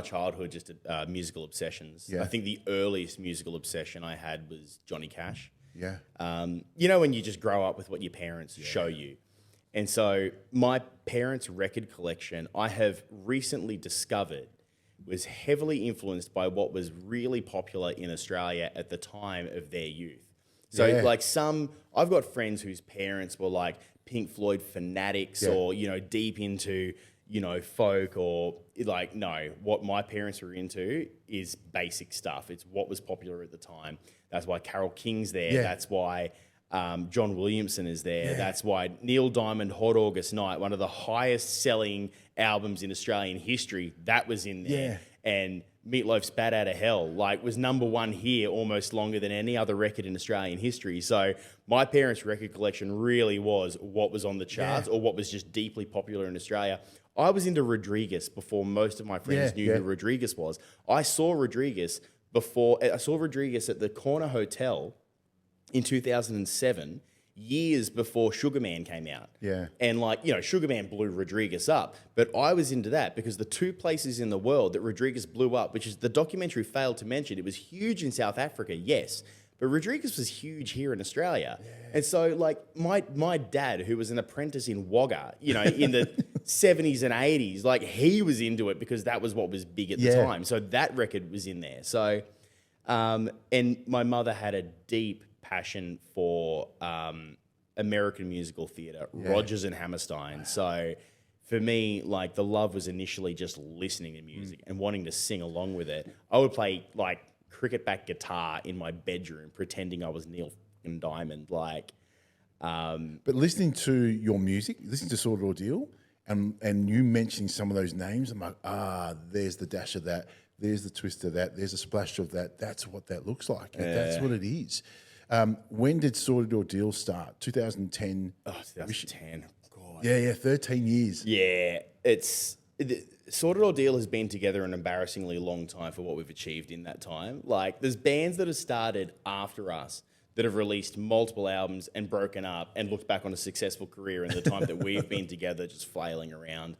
childhood, just musical obsessions. Yeah. I think the earliest musical obsession I had was Johnny Cash. Yeah. When you just grow up with what your parents show you. And so my parents' record collection, I have recently discovered, was heavily influenced by what was really popular in Australia at the time of their youth. So I've got friends whose parents were like Pink Floyd fanatics or, deep into, folk or what my parents were into is basic stuff. It's what was popular at the time. That's why Carole King's there. Yeah. That's why John Williamson is there. That's why Neil Diamond, Hot August Night, one of the highest selling albums in Australian history, that was in there. And Meatloaf's Bat Outta Hell, like, was number one here almost longer than any other record in Australian history. So my parents' record collection really was what was on the charts or what was just deeply popular in Australia. I was into Rodriguez before most of my friends knew who Rodriguez was. I saw Rodriguez at the Corner Hotel in 2007, years before Sugar Man came out. Yeah. And Sugar Man blew Rodriguez up. But I was into that because the two places in the world that Rodriguez blew up, which is the documentary failed to mention, it was huge in South Africa, yes. But Rodriguez was huge here in Australia. Yeah. And so, my dad, who was an apprentice in Wagga, in the 70s and 80s, he was into it because that was what was big at the time. So that record was in there. So, and my mother had a deep passion for American musical theatre, Rodgers and Hammerstein. So for me, the love was initially just listening to music and wanting to sing along with it. I would play cricket back guitar in my bedroom, pretending I was Neil and Diamond. But listening to your music, listening to Sordid Ordeal, and you mentioning some of those names, I'm like, there's the dash of that, there's the twist of that, there's a splash of that. That's what that looks like. And that's what it is. When did Sordid Ordeal start? 2010? Oh, 2010. God. Yeah, 13 years. Yeah, Sordid Ordeal has been together an embarrassingly long time for what we've achieved in that time. There's bands that have started after us that have released multiple albums and broken up and looked back on a successful career in the time that we've been together just flailing around.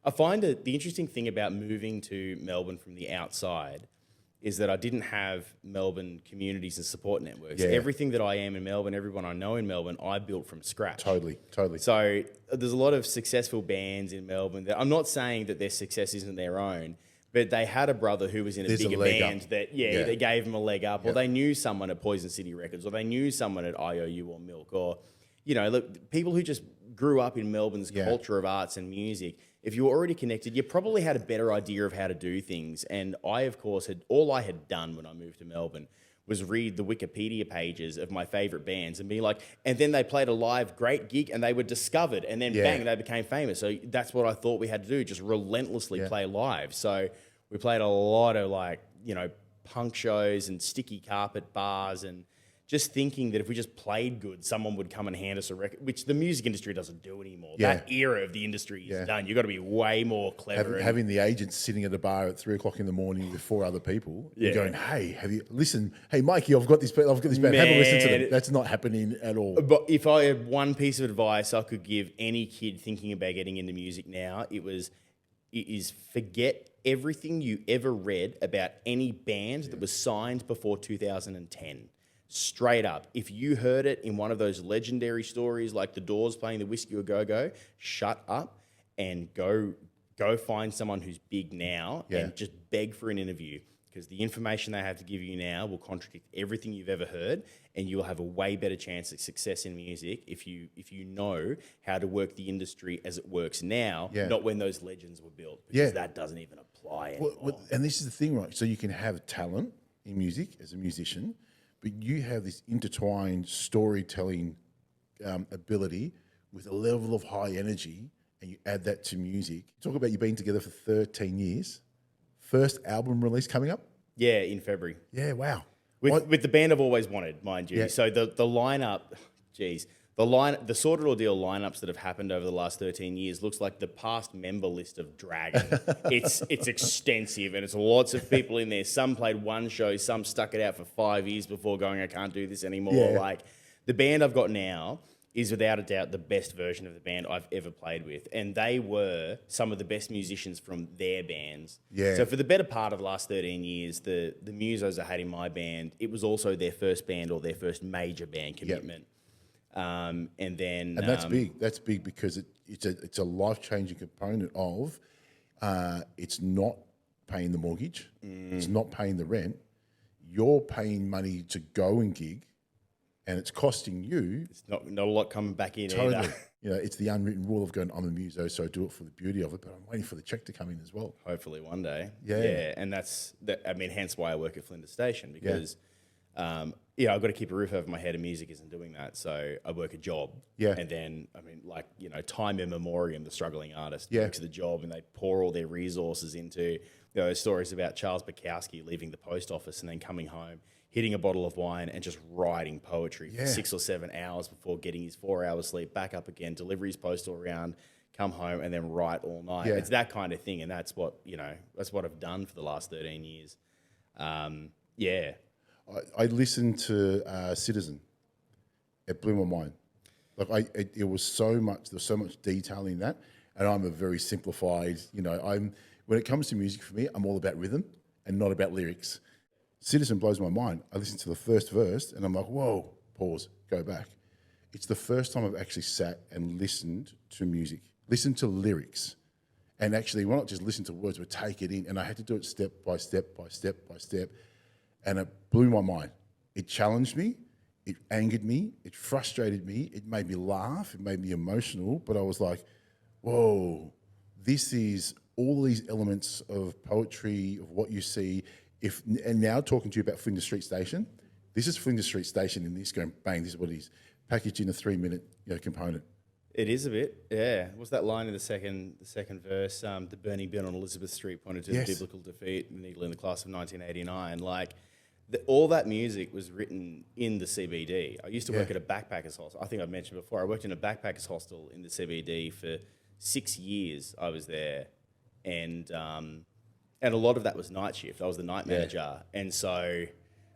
I find that the interesting thing about moving to Melbourne from the outside is that I didn't have Melbourne communities and support networks. Yeah. Everything that I am in Melbourne, everyone I know in Melbourne, I built from scratch. Totally. So there's a lot of successful bands in Melbourne that I'm not saying that their success isn't their own, but they had a brother who was in a bigger band that gave them a leg up, or they knew someone at Poison City Records, or they knew someone at IOU or Milk, or people who just grew up in Melbourne's culture of arts and music. If you were already connected, you probably had a better idea of how to do things. And I, of course, all I had done when I moved to Melbourne was read the Wikipedia pages of my favourite bands and be like, and then they played a live great gig and they were discovered, and then bang, they became famous. So that's what I thought we had to do, just relentlessly play live. So we played a lot of punk shows and sticky carpet bars, and just thinking that if we just played good, someone would come and hand us a record, which the music industry doesn't do anymore. Yeah. That era of the industry is done. You've got to be way more clever. Having the agents sitting at a bar at 3:00 in the morning with 4 other people, and going, "Hey, have you listen? Hey, Mikey, I've got this band. Have a listen to them." That's not happening at all. But if I had one piece of advice I could give any kid thinking about getting into music now, it is forget everything you ever read about any band that was signed before 2010. Straight up. If you heard it in one of those legendary stories like The Doors playing the Whiskey a Go-Go, shut up and go find someone who's big now and just beg for an interview, because the information they have to give you now will contradict everything you've ever heard, and you'll have a way better chance of success in music if you know how to work the industry as it works now, not when those legends were built, because that doesn't even apply anymore. And this is the thing, right? So you can have talent in music as a musician, but you have this intertwined storytelling ability with a level of high energy, and you add that to music. Talk about you being together for 13 years. First album release coming up? Yeah, in February. Yeah, wow. With the band I've always wanted, mind you. Yeah. So the lineup, the Sordid Ordeal lineups that have happened over the last 13 years looks like the past member list of Dragon. It's extensive, and it's lots of people in there. Some played one show, some stuck it out for 5 years before going, I can't do this anymore. Yeah. The band I've got now is without a doubt the best version of the band I've ever played with. And they were some of the best musicians from their bands. Yeah. So for the better part of the last 13 years, the musos I had in my band, it was also their first band or their first major band commitment. And that's big. That's big because it's a life-changing component of it's not paying the mortgage, it's not paying the rent. You're paying money to go and gig, and it's costing you. It's not a lot coming back in Totally. either. It's the unwritten rule of going, I'm a muso, so I do it for the beauty of it, but I'm waiting for the check to come in as well. Hopefully one day. Yeah. And hence why I work at Flinders Station, because I've got to keep a roof over my head, and music isn't doing that. So I work a job. Yeah. And then, I mean, like, time in memoriam, the struggling artist Yeah. works the job, and they pour all their resources into, stories about Charles Bukowski leaving the post office and then coming home, hitting a bottle of wine and just writing poetry for 6 or 7 hours before getting his 4 hours sleep, back up again, deliver his postal round, come home, and then write all night. Yeah. It's that kind of thing, and that's what I've done for the last 13 years. Yeah. I listened to Citizen. It blew my mind. Like it was so much. There's so much detail in that, and I'm a very simplified. When it comes to music for me, I'm all about rhythm and not about lyrics. Citizen blows my mind. I listened to the first verse, and I'm like, whoa, pause, go back. It's the first time I've actually sat and listened to music, listened to lyrics, and actually, well, not just listen to words, but take it in. And I had to do it step by step by step by step. And it blew my mind. It challenged me. It angered me. It frustrated me. It made me laugh. It made me emotional. But I was like, whoa, this is all these elements of poetry, of what you see. And now talking to you about Flinders Street Station, this is Flinders Street Station in this going, bang, this is what it is. Packaged in a 3-minute component. It is a bit, yeah. What's that line in the second verse? The burning bin on Elizabeth Street pointed to the biblical defeat in the England class of 1989. Like, all that music was written in the CBD. I used to work at a backpackers hostel. I think I've mentioned before. I worked in a backpackers hostel in the CBD for 6 years. I was there, and a lot of that was night shift. I was the night manager, and so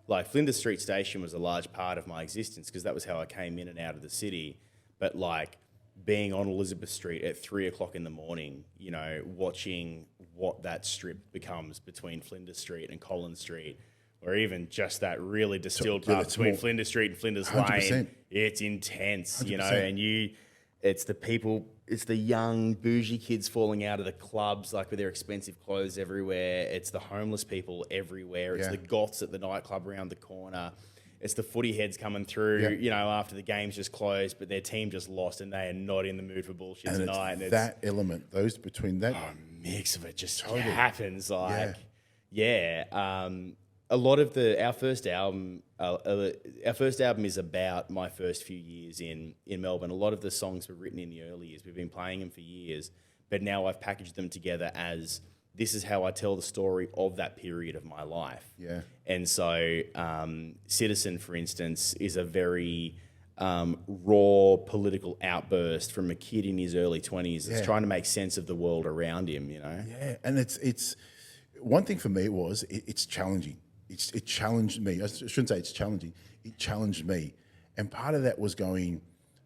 like Flinders Street Station was a large part of my existence because that was how I came in and out of the city. But like being on Elizabeth Street at 3 o'clock in the morning, watching what that strip becomes between Flinders Street and Collins Street, or even just that really distilled part between Flinders Street and Flinders 100%. Lane, it's intense, 100%. and it's the people, it's the young bougie kids falling out of the clubs, like with their expensive clothes everywhere. It's the homeless people everywhere. It's the goths at the nightclub around the corner. It's the footy heads coming through, after the game's just closed, but their team just lost and they are not in the mood for bullshit And tonight. it's that element, those between that. Mix of it just happens. Like, a lot of our first album is about my first few years in Melbourne. A lot of the songs were written in the early years. We've been playing them for years, but now I've packaged them together as this is how I tell the story of that period of my life. Yeah. And so Citizen, for instance, is a very raw political outburst from a kid in his early 20s that's trying to make sense of the world around him, Yeah, and it's one thing for me was it's challenging. It challenged me. I shouldn't say it's challenging. It challenged me. And part of that was going,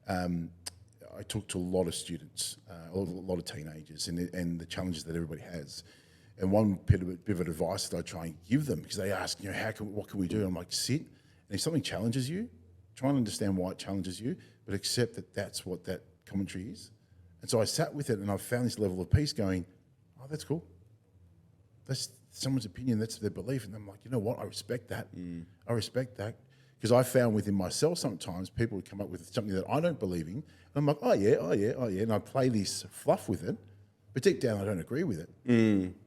I talked to a lot of students, a lot of teenagers, and the challenges that everybody has. And one bit of advice that I try and give them, because they ask, what can we do? I'm like, sit, and if something challenges you, try and understand why it challenges you, but accept that that's what that commentary is. And so I sat with it, and I found this level of peace going, oh, that's cool. That's someone's opinion, that's their belief. And I'm like, you know what? I respect that. I respect that. Because I found within myself sometimes people would come up with something that I don't believe in. And I'm like, oh yeah. And I play this fluff with it. But deep down, I don't agree with it.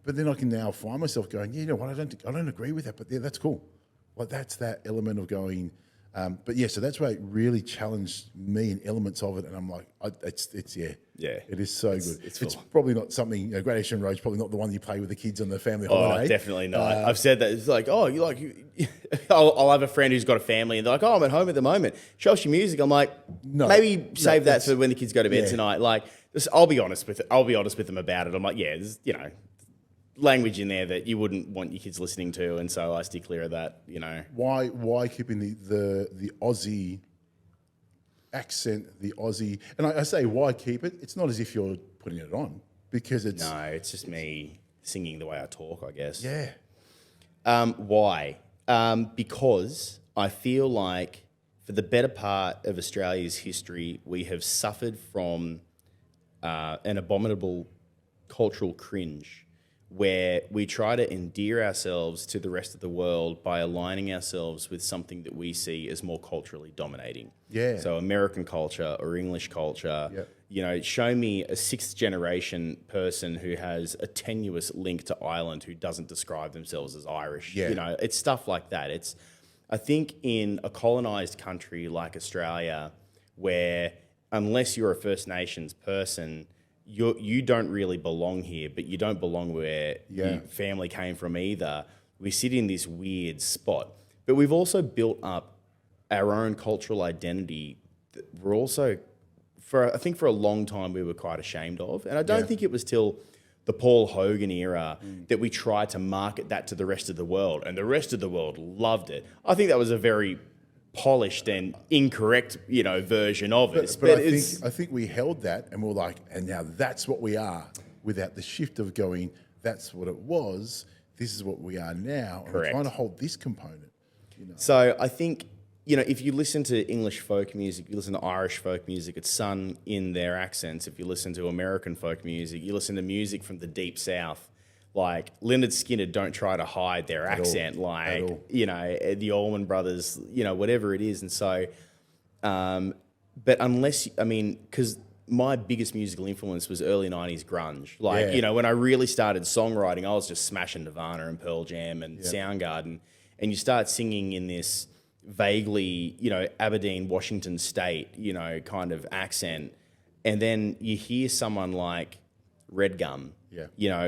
But then I can now find myself going, yeah, you know what? I don't agree with that, but yeah, that's cool. Like that's that element of going. But yeah, so that's why it really challenged me in elements of it, and I'm like, it is so good. It's probably not something. Great Ocean Road's probably not the one you play with the kids on the family holiday. Oh, definitely not. I've said that. It's like, I'll have a friend who's got a family, and they're like, oh, I'm at home at the moment. Show us your music. I'm like, maybe save that for when the kids go to bed tonight. Like, I'll be honest with them about it. I'm like, there's language in there that you wouldn't want your kids listening to, and so I steer clear of that. Why keeping the Aussie accent, the Aussie, and I say why keep it? It's not as if you're putting it on, because it's just me singing the way I talk, I guess. Yeah. Why? Because I feel like for the better part of Australia's history, we have suffered from an abominable cultural cringe, where we try to endear ourselves to the rest of the world by aligning ourselves with something that we see as more culturally dominating. Yeah. So American culture or English culture. Yeah. Show me a sixth generation person who has a tenuous link to Ireland who doesn't describe themselves as Irish. Yeah. It's stuff like that. I think in a colonised country like Australia, where unless you're a First Nations person, you don't really belong here, but you don't belong where your family came from either. We sit in this weird spot. But we've also built up our own cultural identity that we're also, I think for a long time, we were quite ashamed of. And I don't think it was till the Paul Hogan era that we tried to market that to the rest of the world, and the rest of the world loved it. I think that was a very polished and incorrect, version of it. But I think we held that and we're like, and now that's what we are, without the shift of going, that's what it was, this is what we are now. And we're trying to hold this component. So I think, if you listen to English folk music, you listen to Irish folk music, it's sung in their accents. If you listen to American folk music, you listen to music from the Deep South. Like Lynyrd Skynyrd don't try to hide their accent, the Allman Brothers, whatever it is. And so, but because my biggest musical influence was early 90s grunge. When I really started songwriting, I was just smashing Nirvana and Pearl Jam and Soundgarden. And you start singing in this vaguely, Aberdeen, Washington State, kind of accent. And then you hear someone like Redgum,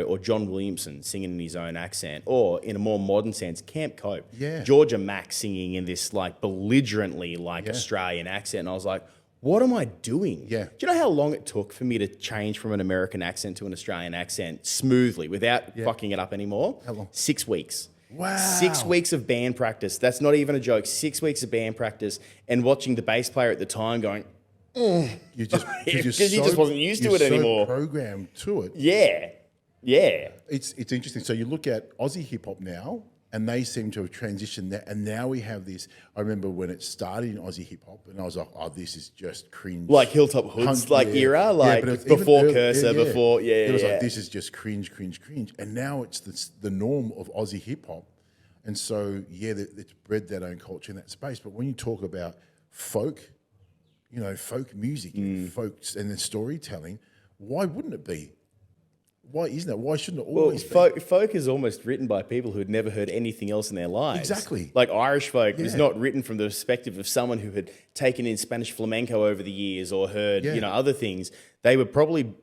or John Williamson singing in his own accent, or in a more modern sense, Camp Cope. Georgia Mack singing in this belligerently Australian accent. And I was like, what am I doing? Do you know how long it took for me to change from an American accent to an Australian accent smoothly without fucking it up anymore? How long? 6 weeks. Wow. 6 weeks of band practice. That's not even a joke. 6 weeks of band practice and watching the bass player at the time going, You just because he just wasn't used to it anymore. Programmed to it. Yeah. It's interesting. So you look at Aussie hip hop now, and they seem to have transitioned that. And now we have this. I remember when it started in Aussie hip hop, and I was like, "Oh, this is just cringe." Like Hilltop Hoods, era, but it was before even Cursor, before It was like, this is just cringe. And now it's the norm of Aussie hip hop, and so it's bred that own culture in that space. But when you talk about folk, folk music, folks, and the storytelling, why wouldn't it be? Why isn't it? Why shouldn't it always be? Folk is almost written by people who had never heard anything else in their lives. Exactly. Like Irish folk was not written from the perspective of someone who had taken in Spanish flamenco over the years or heard, other things. They were probably,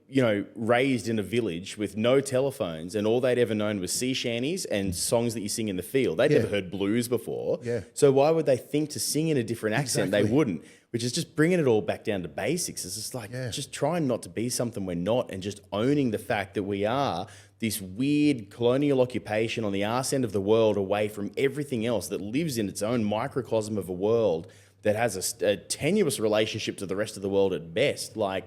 raised in a village with no telephones, and all they'd ever known was sea shanties and songs that you sing in the field. They'd never heard blues before. So why would they think to sing in a different accent? Exactly. They wouldn't. Which is just bringing it all back down to basics. It's just just trying not to be something we're not, and just owning the fact that we are this weird colonial occupation on the arse end of the world, away from everything else that lives in its own microcosm of a world that has a tenuous relationship to the rest of the world at best. I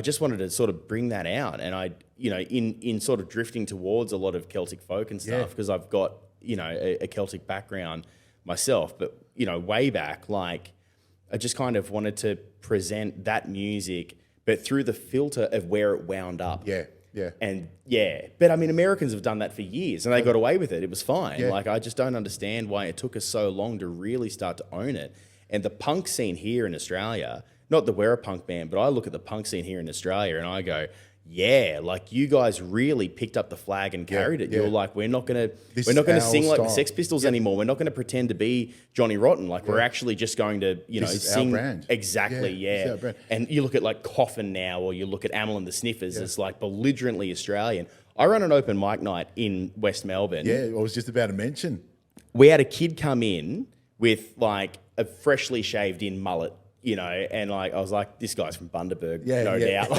just wanted to sort of bring that out, and I, in sort of drifting towards a lot of Celtic folk and stuff, because I've got, a Celtic background myself, but way back, I just kind of wanted to present that music, but through the filter of where it wound up. But Americans have done that for years, and they got away with it. It was fine. I just don't understand why it took us so long to really start to own it. And the punk scene here in Australia, not that we're a punk band, but I look at the punk scene here in Australia and I go, you guys really picked up the flag and carried it. You're like, we're not gonna sing like the Sex Pistols anymore. We're not gonna pretend to be Johnny Rotten. We're actually just going to, sing. Our brand. Exactly, Our brand. And you look at Coffin now, or you look at Amyl and the Sniffers. It's belligerently Australian. I run an open mic night in West Melbourne. Yeah, I was just about to mention. We had a kid come in with a freshly shaved in mullet. And I was like, this guy's from Bundaberg, no doubt.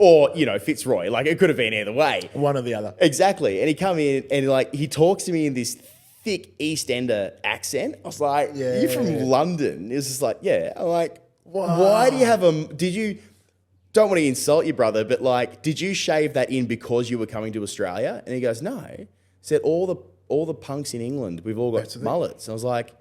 Or, Fitzroy. It could have been either way. One or the other. Exactly. And he come in and he talks to me in this thick East Ender accent. I was like, you're from London? He was just like, yeah. I'm like, why do you have don't want to insult you, brother, but did you shave that in because you were coming to Australia? And he goes, no. He said, all the punks in England, we've all got mullets. And I was like,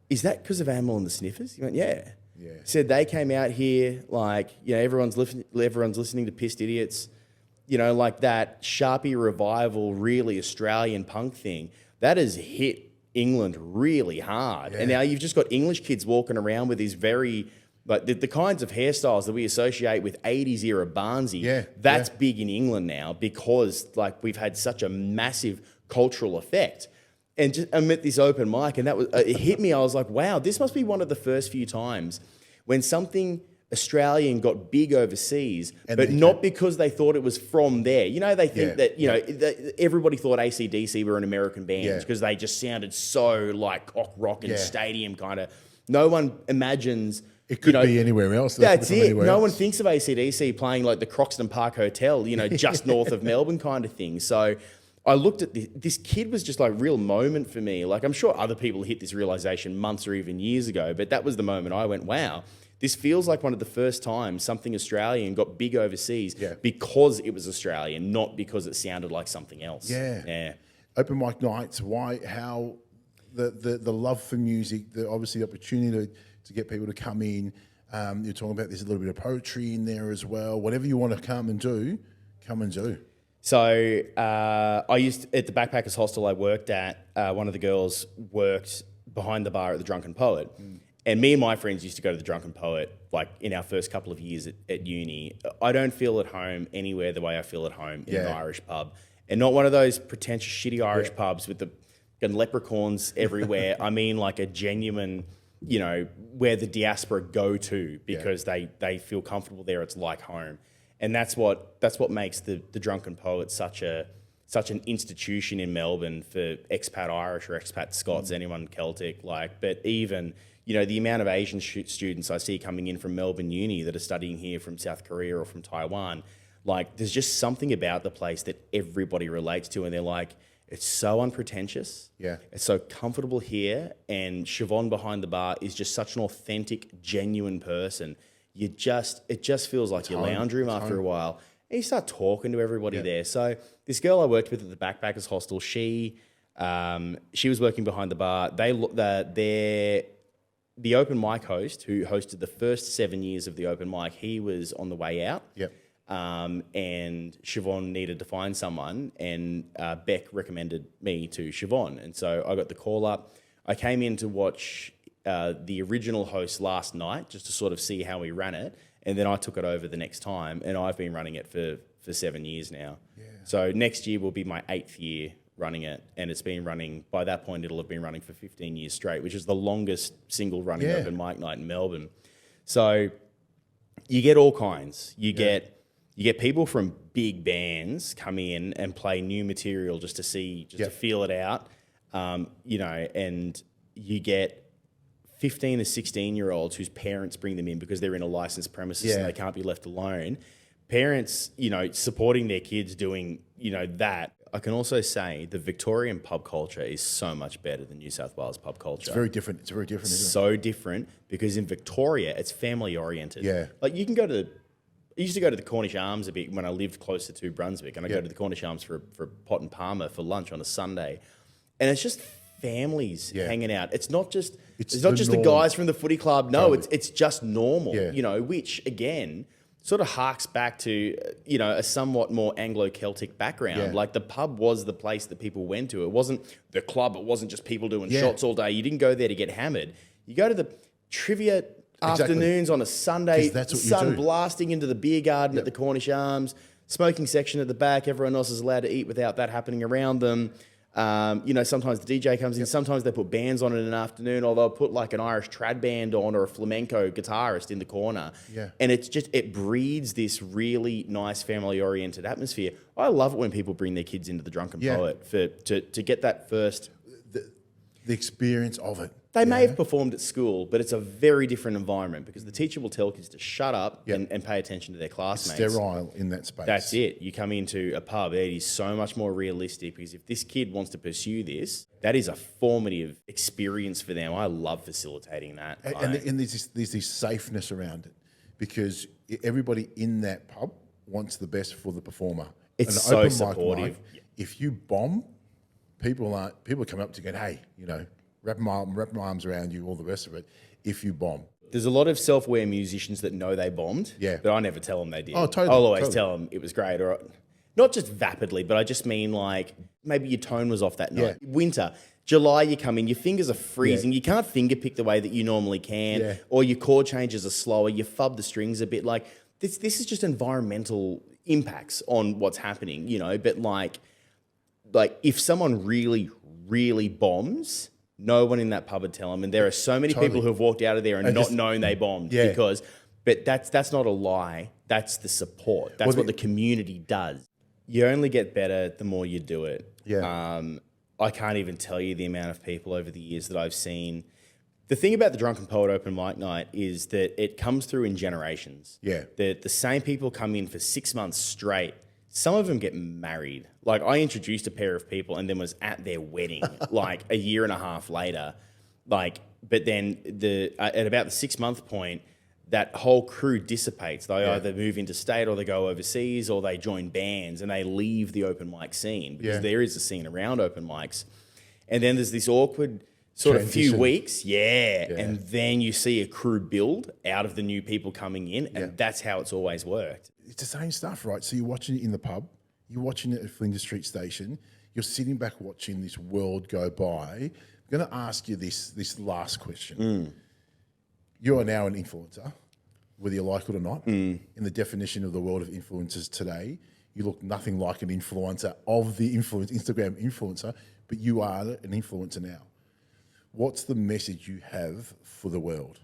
is that because of Amyl and the Sniffers? He went, yeah. He said they came out here, everyone's listening to Pissed Idiots, that Sharpie revival, really Australian punk thing, that has hit England really hard. And now you've just got English kids walking around with these very, the kinds of hairstyles that we associate with 80s era Barnsey, that's big in England now because we've had such a massive cultural effect. And just I'm at this open mic, and that was it hit me. I was like, wow, this must be one of the first few times when something Australian got big overseas, but not because they thought it was from there. You know, they think that, you know, everybody thought AC/DC were an American band because they just sounded so like cock rock and stadium kind of. No one imagines... It could be anywhere else. That's it. No one thinks of AC/DC playing like the Croxton Park Hotel, you know, just north of Melbourne kind of thing. So I looked at this kid was just like a real moment for me. Like I'm sure other people hit this realization months or even years ago, but that was the moment I went, wow, this feels like one of the first times something Australian got big overseas because it was Australian, not because it sounded like something else. Yeah. Open mic nights, how the love for music, obviously the opportunity to get people to come in. You're talking about there's a little bit of poetry in there as well. Whatever you want to come and do, come and do. So I used at the backpackers hostel I worked at. One of the girls worked behind the bar at the Drunken Poet, and me and my friends used to go to the Drunken Poet like in our first couple of years at uni. I don't feel at home anywhere the way I feel at home in an Irish pub, and not one of those pretentious, shitty Irish pubs with the leprechauns everywhere. I mean, like a genuine, you know, where the diaspora go to because they feel comfortable there. It's like home. And that's what makes the Drunken Poet such an institution in Melbourne for expat Irish or expat Scots, anyone Celtic. But even, you know, the amount of Asian students I see coming in from Melbourne Uni that are studying here from South Korea or from Taiwan, like there's just something about the place that everybody relates to, and they're like, it's so unpretentious. Yeah, it's so comfortable here, and Siobhan behind the bar is just such an authentic, genuine person. It just feels like your lounge room after a while. And you start talking to everybody there. So this girl I worked with at the backpackers hostel, she was working behind the bar. The open mic host who hosted the first 7 years of the open mic, he was on the way out. Yep. And Siobhan needed to find someone, and Beck recommended me to Siobhan. And so I got the call up. I came in to watch the original host last night just to sort of see how he ran it, and then I took it over the next time, and I've been running it for 7 years now. Yeah. So next year will be my 8th year running it, and it's been running, by that point it'll have been running for 15 years straight, which is the longest single running open mic night in Melbourne. So you get all kinds. You get people from big bands come in and play new material just to see, to feel it out, you know, and you get 15 to 16-year-olds whose parents bring them in because they're in a licensed premises and they can't be left alone. Parents, you know, supporting their kids doing, you know, that. I can also say the Victorian pub culture is so much better than New South Wales pub culture. It's very different. It's very different, isn't it? So different because in Victoria, it's family-oriented. Yeah. Like you can go to I used to go to the Cornish Arms a bit when I lived closer to Brunswick, and I go to the Cornish Arms for pot and parma for lunch on a Sunday. And it's just families hanging out. It's not just the guys from the footy club. No, it's just normal, you know, which again sort of harks back to, you know, a somewhat more Anglo-Celtic background. Yeah. Like the pub was the place that people went to. It wasn't the club. It wasn't just people doing shots all day. You didn't go there to get hammered. You go to the trivia afternoons on a Sunday, sun blasting into the beer garden at the Cornish Arms, smoking section at the back. Everyone else is allowed to eat without that happening around them. You know, sometimes the DJ comes in. Sometimes they put bands on in an afternoon, or they'll put like an Irish trad band on or a flamenco guitarist in the corner. Yeah. And it's just, it breeds this really nice family-oriented atmosphere. I love it when people bring their kids into the Drunken Poet to get that first... The experience of it. They may have performed at school, but it's a very different environment because the teacher will tell kids to shut up and pay attention to their classmates. It's sterile in that space. That's it. You come into a pub, it is so much more realistic because if this kid wants to pursue this, that is a formative experience for them. I love facilitating that. And there's this safeness around it because everybody in that pub wants the best for the performer. It's so supportive. If you bomb, people are coming up to you going, hey, you know, wrap my arms around you, all the rest of it, if you bomb. There's a lot of self-aware musicians that know they bombed, but I never tell them they did. Oh, totally. I'll always tell them it was great. Or not just vapidly, but I just mean like maybe your tone was off that night. Yeah. Winter, July, you come in, your fingers are freezing. You can't finger pick the way that you normally can, or your chord changes are slower. You fub the strings a bit. Like this is just environmental impacts on what's happening, you know, but like if someone really, really bombs, no one in that pub would tell them. And there are so many people who have walked out of there and not known they bombed but that's not a lie. That's the support. That's what the community does. You only get better the more you do it. Yeah. I can't even tell you the amount of people over the years that I've seen. The thing about the Drunken Poet Open Mic Night is that it comes through in generations. Yeah. The same people come in for 6 months straight. Some of them get married. Like, I introduced a pair of people and then was at their wedding like a year and a half later. Like, but then at about the 6 month point, that whole crew dissipates. They either move interstate or they go overseas or they join bands and they leave the open mic scene because there is a scene around open mics. And then there's this awkward sort of few weeks, and then you see a crew build out of the new people coming in, and that's how it's always worked. It's the same stuff, right? So you're watching it in the pub, you're watching it at Flinders Street Station, you're sitting back watching this world go by. I'm going to ask you this last question. You are now an influencer, whether you like it or not. In the definition of the world of influencers today, you look nothing like an influencer of the Instagram influencer, but you are an influencer now. What's the message you have for the world?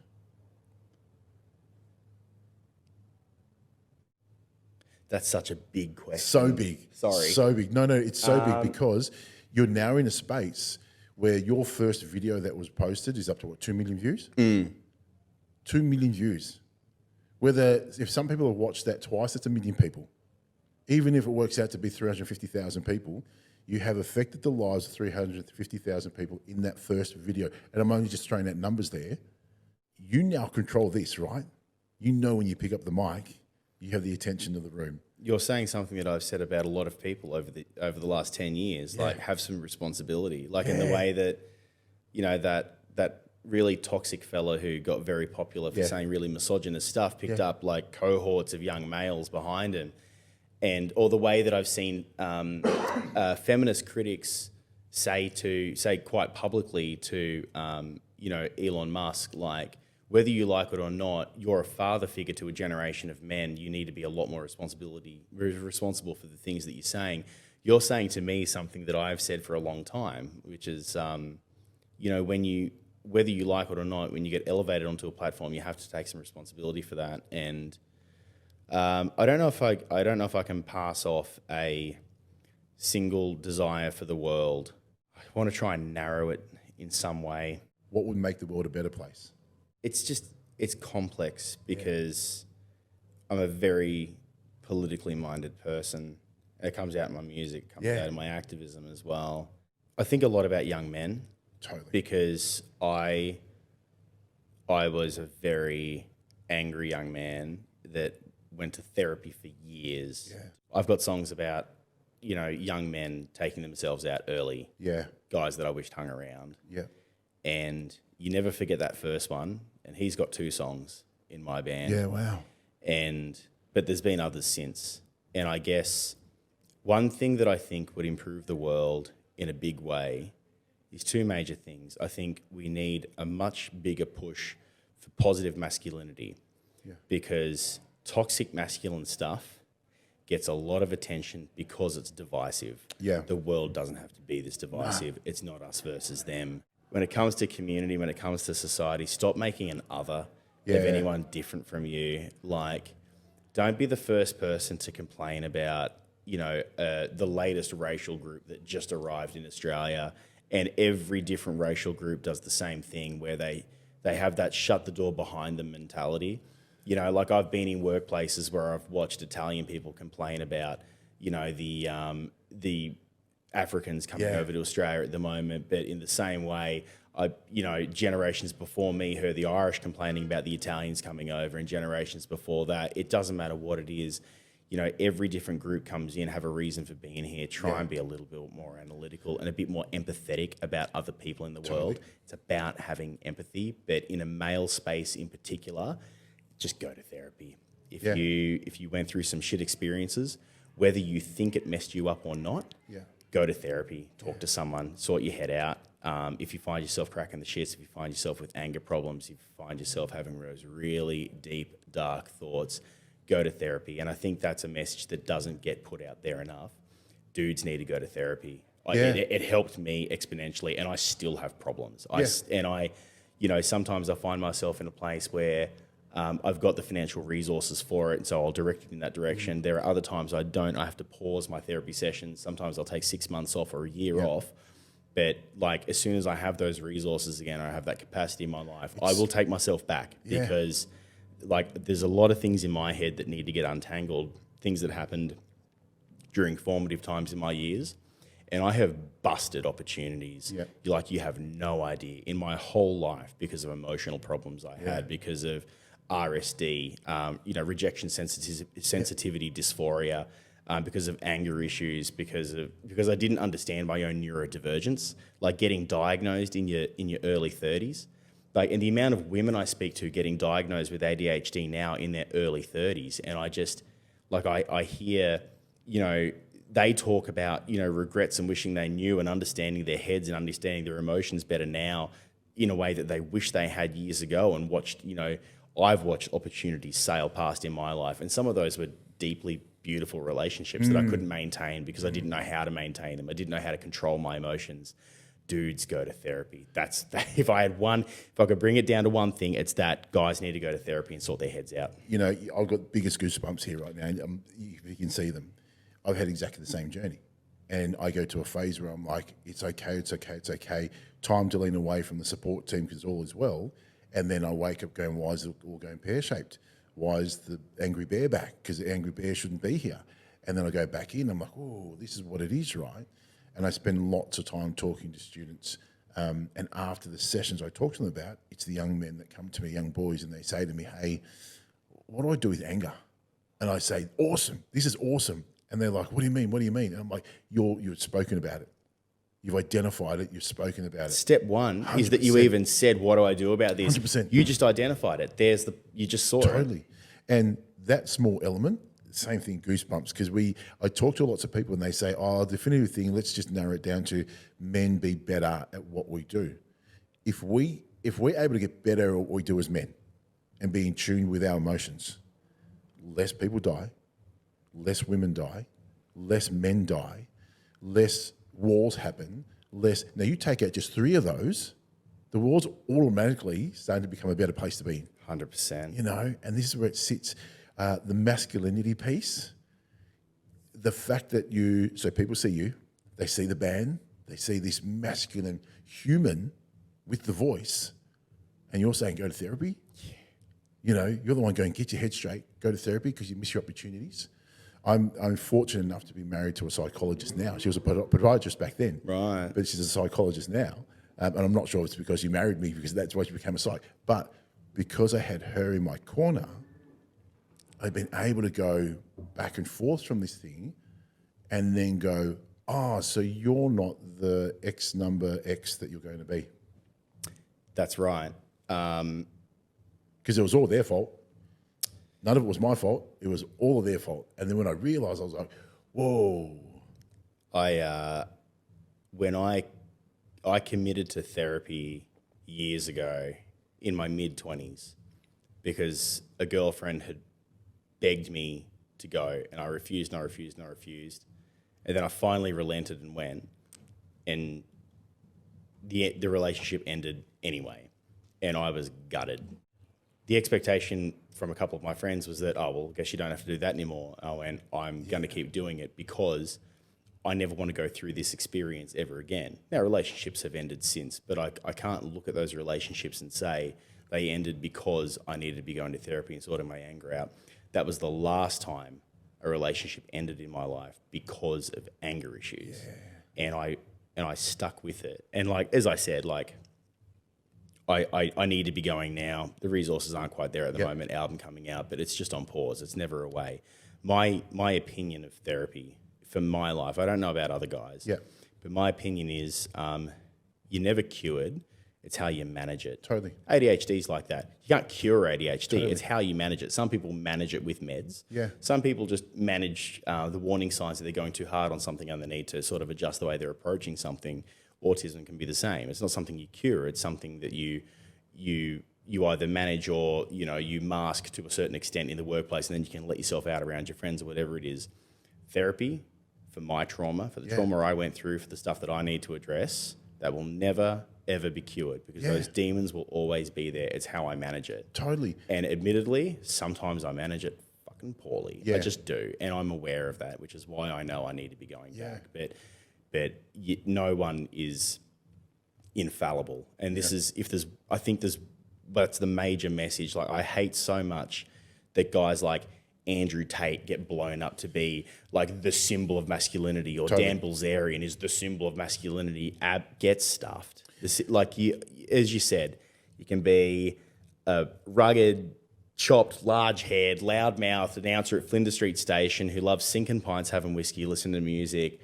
That's such a big question. So big. Sorry. So big. No, it's so big because you're now in a space where your first video that was posted is up to, 2 million views? 2 million views. If some people have watched that twice, that's 1 million people. Even if it works out to be 350,000 people, you have affected the lives of 350,000 people in that first video. And I'm only just throwing out numbers there. You now control this, right? You know when you pick up the mic, you have the attention of the room. You're saying something that I've said about a lot of people over the last 10 years, like have some responsibility, like in the way that, that really toxic fella who got very popular for saying really misogynist stuff picked up like cohorts of young males behind him. Or the way that I've seen feminist critics say quite publicly to Elon Musk, like, whether you like it or not, you're a father figure to a generation of men. You need to be a lot more responsible for the things that you're saying. You're saying to me something that I've said for a long time, which is, whether you like it or not, when you get elevated onto a platform, you have to take some responsibility for that. And I don't know if I can pass off a single desire for the world. I want to try and narrow it in some way. What would make the world a better place? It's complex because I'm a very politically minded person. It comes out in my music, comes out in my activism as well. I think a lot about young men. Totally. Because I was a very angry young man that went to therapy for years. Yeah. I've got songs about, young men taking themselves out early. Yeah. Guys that I wished hung around. Yeah. And you never forget that first one. And he's got 2 songs in my band. Yeah, wow. But there's been others since. And I guess one thing that I think would improve the world in a big way is 2 major things. I think we need a much bigger push for positive masculinity because toxic masculine stuff gets a lot of attention because it's divisive. Yeah. The world doesn't have to be this divisive. It's not us versus them. When it comes to community, when it comes to society, stop making an other of anyone different from you. Like, don't be the first person to complain about, the latest racial group that just arrived in Australia, and every different racial group does the same thing where they have that shut the door behind them mentality. Like I've been in workplaces where I've watched Italian people complain about, the Africans coming over to Australia at the moment, but in the same way, generations before me heard the Irish complaining about the Italians coming over, and generations before that. It doesn't matter what it is. Every different group comes in, have a reason for being here, try and be a little bit more analytical and a bit more empathetic about other people in the world. It's about having empathy, but in a male space in particular, just go to therapy. If you went through some shit experiences, whether you think it messed you up or not, go to therapy, talk to someone, sort your head out. If you find yourself cracking the shits, if you find yourself with anger problems, if you find yourself having those really deep, dark thoughts, go to therapy. And I think that's a message that doesn't get put out there enough. Dudes need to go to therapy. It helped me exponentially, and I still have problems. Sometimes I find myself in a place where I've got the financial resources for it, and so I'll direct it in that direction. There are other times I don't. I have to pause my therapy sessions. Sometimes I'll take 6 months off or a year off. But like as soon as I have those resources again, or I have that capacity in my life, I will take myself back because like there's a lot of things in my head that need to get untangled, things that happened during formative times in my years. And I have busted opportunities like you have no idea in my whole life because of emotional problems I had, because of RSD, rejection sensitivity dysphoria, because of anger issues, because I didn't understand my own neurodivergence, like getting diagnosed in your early 30s. Like, and the amount of women I speak to getting diagnosed with ADHD now in their early 30s, and I just, like, I hear, they talk about, regrets and wishing they knew and understanding their heads and understanding their emotions better now in a way that they wish they had years ago, and watched, I've watched opportunities sail past in my life. And some of those were deeply beautiful relationships that I couldn't maintain because I didn't know how to maintain them. I didn't know how to control my emotions. Dudes, go to therapy. If I could bring it down to one thing, it's that guys need to go to therapy and sort their heads out. I've got biggest goosebumps here right now. You can see them. I've had exactly the same journey. And I go to a phase where I'm like, it's okay. Time to lean away from the support team because all is well. And then I wake up going, why is it all going pear-shaped? Why is the angry bear back? Because the angry bear shouldn't be here. And then I go back in, I'm like, oh, this is what it is, right? And I spend lots of time talking to students. And after the sessions I talk to them about, it's the young men that come to me, young boys, and they say to me, hey, what do I do with anger? And I say, awesome, this is awesome. And they're like, what do you mean? What do you mean? And I'm like, you've spoken about it. You've identified it. You've spoken about it. Step one 100%. Is that you even said, what do I do about this? 100%. You just identified it. You just saw it. Totally. And that small element, same thing, goosebumps, because I talk to lots of people and they say, oh, definitive thing, let's just narrow it down to men be better at what we do. If we're able to get better at what we do as men and be in tune with our emotions, less people die, less women die, less men die, less wars happen, less. Now you take out just 3 of those, the world's automatically starting to become a better place to be in. 100%. And this is where it sits. The masculinity piece, the fact that so people see you, they see the band, they see this masculine human with the voice, and you're saying go to therapy. You're the one going, get your head straight, go to therapy because you miss your opportunities. I'm fortunate enough to be married to a psychologist now. She was a podiatrist back then, right? But she's a psychologist now, and I'm not sure if it's because she married me because that's why she became a psych. But because I had her in my corner, I've been able to go back and forth from this thing, and then go, so you're not the X number X that you're going to be. That's right. Because it was all their fault. None of it was my fault. It was all of their fault. And then when I realised, I was like, whoa. When I committed to therapy years ago in my mid-20s because a girlfriend had begged me to go, and I refused. And then I finally relented and went, and the relationship ended anyway, and I was gutted. The expectation from a couple of my friends was that, I guess you don't have to do that anymore. And I'm going to keep doing it because I never want to go through this experience ever again. Now, relationships have ended since, but I can't look at those relationships and say they ended because I needed to be going to therapy and sorting my anger out. That was the last time a relationship ended in my life because of anger issues. Yeah. And I stuck with it. And as I said, I need to be going now. The resources aren't quite there at the moment, album coming out, but it's just on pause. It's never away. My opinion of therapy for my life, I don't know about other guys, but my opinion is you're never cured. It's how you manage it. Totally. ADHD is like that. You can't cure ADHD. Totally. It's how you manage it. Some people manage it with meds. Yeah. Some people just manage the warning signs that they're going too hard on something and they need to sort of adjust the way they're approaching something. Autism can be the same. It's not something you cure. It's something that you either manage or you mask to a certain extent in the workplace, and then you can let yourself out around your friends or whatever it is. Therapy, for my trauma, for the trauma I went through, for the stuff that I need to address, that will never, ever be cured because those demons will always be there. It's how I manage it. Totally. And admittedly, sometimes I manage it fucking poorly. Yeah. I just do. And I'm aware of that, which is why I know I need to be going back. But no one is infallible. And this is, I think that's the major message. Like, I hate so much that guys like Andrew Tate get blown up to be like the symbol of masculinity, or Dan Bilzerian is the symbol of masculinity. Gets stuffed. Like, as you said, you can be a rugged, chopped, large-haired, loud-mouthed announcer at Flinders Street Station who loves sinking pints, having whiskey, listening to music,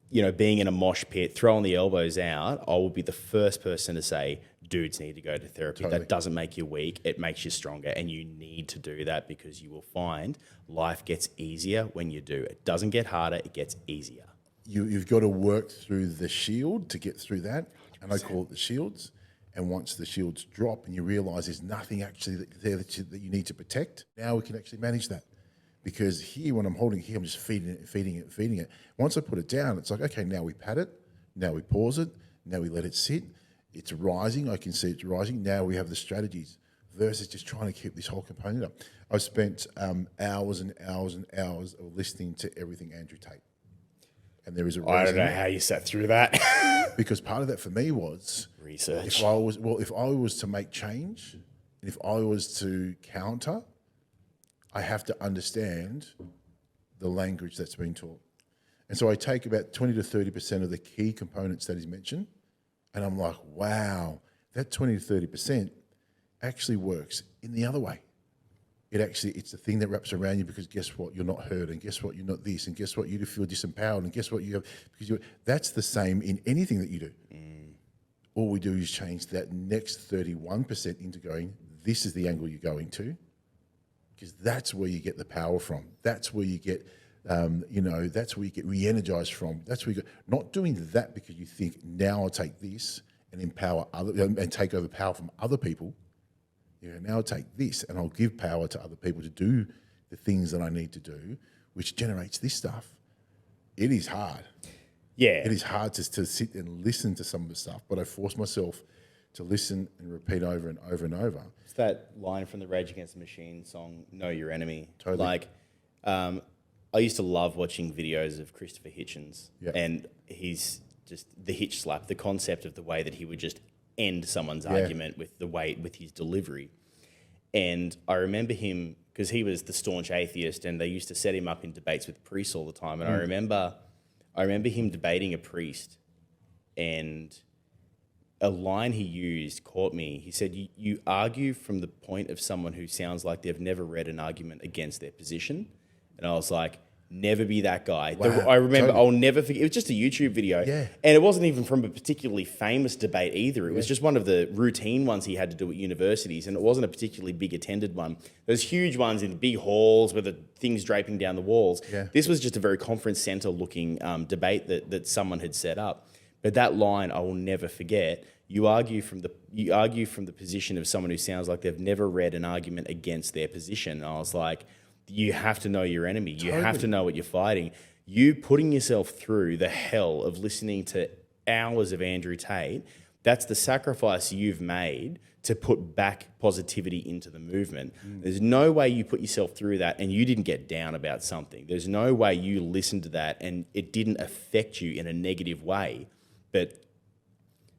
you know, being in a mosh pit, throwing the elbows out. I will be the first person to say, dudes need to go to therapy. That doesn't make you weak. It makes you stronger. And you need to do that because you will find life gets easier when you do. It doesn't get harder. It gets easier. You've got to work through the shield to get through that. And I call it the shields. And once the shields drop and you realise there's nothing actually there that you need to protect, now we can actually manage that. Because here, when I'm holding it here, I'm just feeding it. Once I put it down, it's like, okay, now we pat it, now we pause it, now we let it sit. It's rising. I can see it's rising. Now we have the strategies versus just trying to keep this whole component up. I spent hours and hours and hours of listening to everything Andrew Tate. And there is a reason. I don't know how you sat through that. Because part of that for me was research. If I was to make change, and if I was to counter, I have to understand the language that's been taught. And so I take about 20 to 30% of the key components that he's mentioned, and I'm like, wow, that 20 to 30% actually works in the other way. It's the thing that wraps around you because guess what? You're not heard, and guess what? You're not this, and guess what? You feel disempowered, and guess what? That's the same in anything that you do. All we do is change that next 31% into going, this is the angle you're going to, because that's where you get the power from. That's where you get, that's where you get re-energized from. That's where you go, not doing that because you think, now I'll take this and empower and take over power from other people. Now I'll take this and I'll give power to other people to do the things that I need to do, which generates this stuff. It is hard. Yeah. It is hard to sit and listen to some of the stuff, but I force myself to listen and repeat over and over and over. It's that line from the Rage Against the Machine song, Know Your Enemy. Totally. Like, I used to love watching videos of Christopher Hitchens, and he's just the hitch slap, the concept of the way that he would just end someone's argument with his delivery. And I remember him, because he was the staunch atheist, and they used to set him up in debates with priests all the time. And I remember him debating a priest, and a line he used caught me. He said, you argue from the point of someone who sounds like they've never read an argument against their position. And I was like, never be that guy. Wow. I remember, Totally. I'll never forget, it was just a YouTube video. Yeah. And it wasn't even from a particularly famous debate either. It was just one of the routine ones he had to do at universities, and it wasn't a particularly big attended one. There's huge ones in big halls with the things draping down the walls. Yeah. This was just a very conference center looking debate that someone had set up. But that line I will never forget. You argue from the position of someone who sounds like they've never read an argument against their position. And I was like, you have to know your enemy. You have to know what you're fighting. You putting yourself through the hell of listening to hours of Andrew Tate, that's the sacrifice you've made to put back positivity into the movement. There's no way you put yourself through that and you didn't get down about something. There's no way you listened to that and it didn't affect you in a negative way. But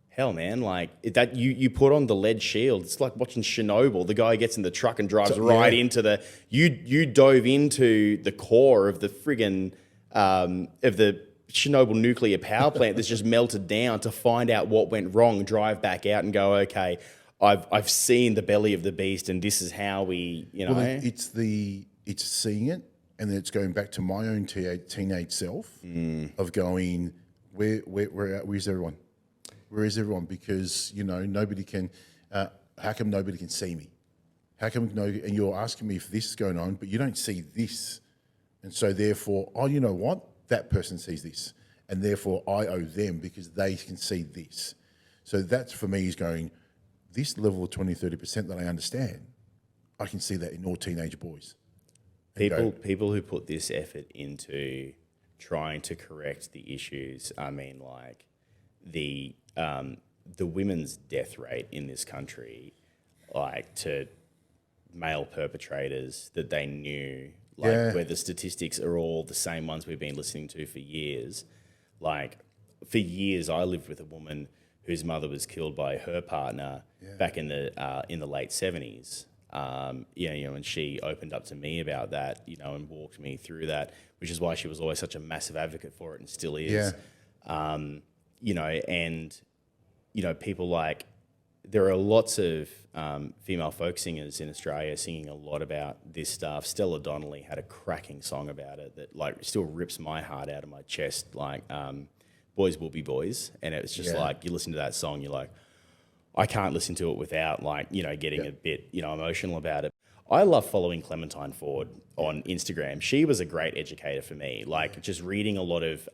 hell, man, like that you put on the lead shield. It's like watching Chernobyl. The guy gets in the truck and drives into the. You dove into the core of the friggin' of the Chernobyl nuclear power plant that's just melted down to find out what went wrong. Drive back out and go, okay, I've seen the belly of the beast, and this is how we, Well, it's seeing it, and then it's going back to my own teenage self of going, where's everyone? Where is everyone? Because, nobody can, how come nobody can see me? How come and you're asking me if this is going on, but you don't see this. And so therefore, you know what? That person sees this. And therefore I owe them because they can see this. So that's for me is going, this level of 20, 30% that I understand, I can see that in all teenage boys. People who put this effort into trying to correct the issues. I mean, like the women's death rate in this country, like to male perpetrators that they knew, like where the statistics are all the same ones we've been listening to for years. Like for years, I lived with a woman whose mother was killed by her partner back in the late 70s. And she opened up to me about that, and walked me through that, which is why she was always such a massive advocate for it and still is. People like, there are lots of female folk singers in Australia singing a lot about this stuff. Stella Donnelly had a cracking song about it that like still rips my heart out of my chest, like Boys Will Be Boys. And it was just like, you listen to that song, you're like, I can't listen to it without like, getting a bit, emotional about it. I love following Clementine Ford on Instagram. She was a great educator for me, like just reading a lot of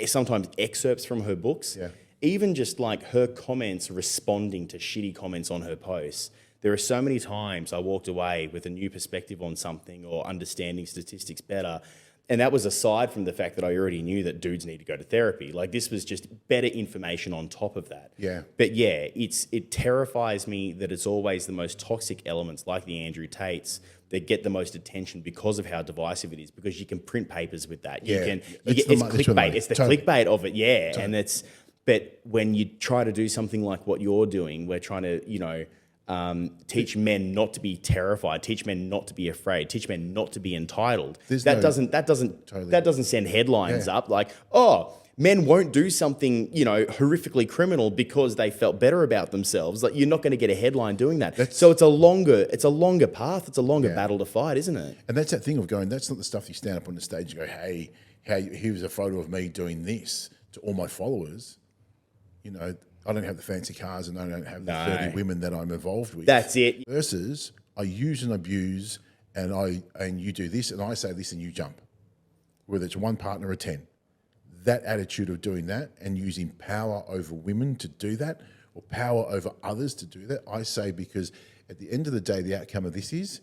sometimes excerpts from her books. Even just like her comments responding to shitty comments on her posts. There are so many times I walked away with a new perspective on something or understanding statistics better. And that was aside from the fact that I already knew that dudes need to go to therapy. Like this was just better information on top of that. But it terrifies me that it's always the most toxic elements like the Andrew Tates that get the most attention because of how divisive it is, because you can print papers with that. It's clickbait. It's the clickbait of it, and but when you try to do something like what you're doing, we're trying to, teach men not to be terrified, teach men not to be afraid, teach men not to be entitled. That doesn't send headlines up like, oh, men won't do something, horrifically criminal because they felt better about themselves. Like you're not going to get a headline doing that. So it's a longer path. It's a longer battle to fight, isn't it? And that's that thing of going, that's not the stuff you stand up on the stage and go, hey, here's a photo of me doing this to all my followers. I don't have the fancy cars and I don't have the 30 women that I'm involved with. That's it. Versus I use and abuse and you do this and I say this and you jump. Whether it's one partner or 10. That attitude of doing that and using power over women to do that or power over others to do that, I say because at the end of the day, the outcome of this is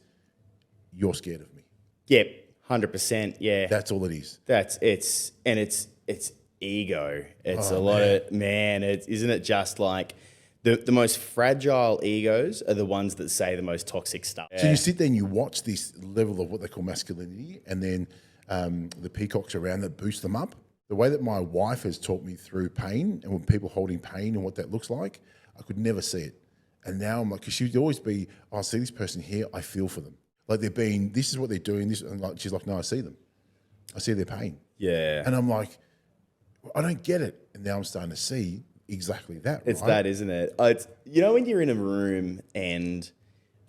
you're scared of me. Yep, 100%, yeah. That's all it is. It's ego. It's a lot of, isn't it just like the most fragile egos are the ones that say the most toxic stuff. So you sit there and you watch this level of what they call masculinity and then the peacocks around that boost them up. The way that my wife has taught me through pain and when people holding pain and what that looks like, I could never see it. And now I'm like, because she'd always be, I see this person here, I feel for them. Like they're being, this is what they're doing. This, and like, she's like, no, I see them. I see their pain. Yeah. And I'm like, I don't get it. And now I'm starting to see exactly that. It's that, isn't it? It's, when you're in a room and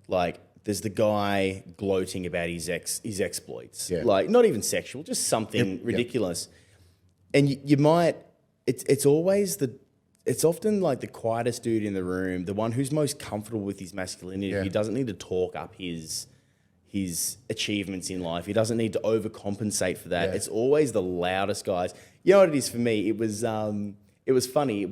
like there's the guy gloating about his exploits, like not even sexual, just something ridiculous. And you might, it's often like the quietest dude in the room, the one who's most comfortable with his masculinity. He doesn't need to talk up his achievements in life. He doesn't need to overcompensate for that. It's always the loudest guys. You know what it is for me? It was funny.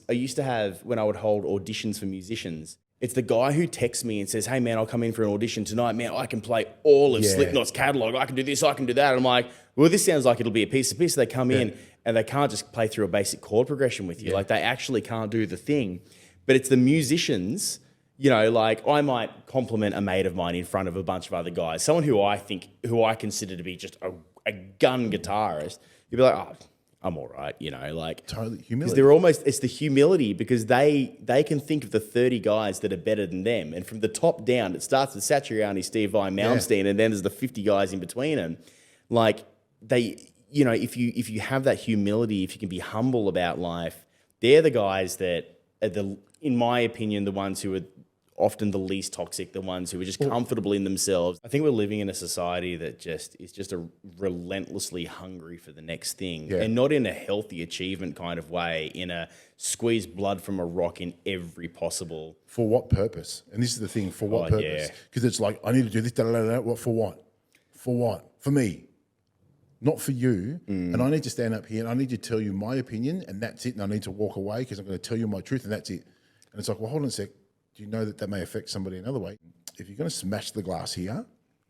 I used to have, when I would hold auditions for musicians, it's the guy who texts me and says, hey man, I'll come in for an audition tonight. Man, I can play all of Slipknot's catalog. I can do this, I can do that. And I'm like, well, this sounds like it'll be a piece of piss. They come in and they can't just play through a basic chord progression with you. Like they actually can't do the thing. But it's the musicians, like I might compliment a mate of mine in front of a bunch of other guys, someone who I consider to be just a gun guitarist. You'd be like, oh, I'm all right, like totally humility. Because they're almost, it's the humility because they can think of the 30 guys that are better than them. And from the top down, it starts with Satriani, Steve Vai, Malmsteen, and then there's the 50 guys in between them. Like if you have that humility, if you can be humble about life, they're the guys that are in my opinion, the ones who are often the least toxic, the ones who are just comfortable in themselves. I think we're living in a society that is just a relentlessly hungry for the next thing, and not in a healthy achievement kind of way, in a squeeze blood from a rock in every possible. For what purpose? And this is the thing, for what purpose? Because it's like, I need to do this, what, for what? For what? For me. Not for you. And I need to stand up here and I need to tell you my opinion and that's it. And I need to walk away because I'm going to tell you my truth and that's it. And it's like, well, hold on a sec. Do you know that may affect somebody another way? If you're going to smash the glass here,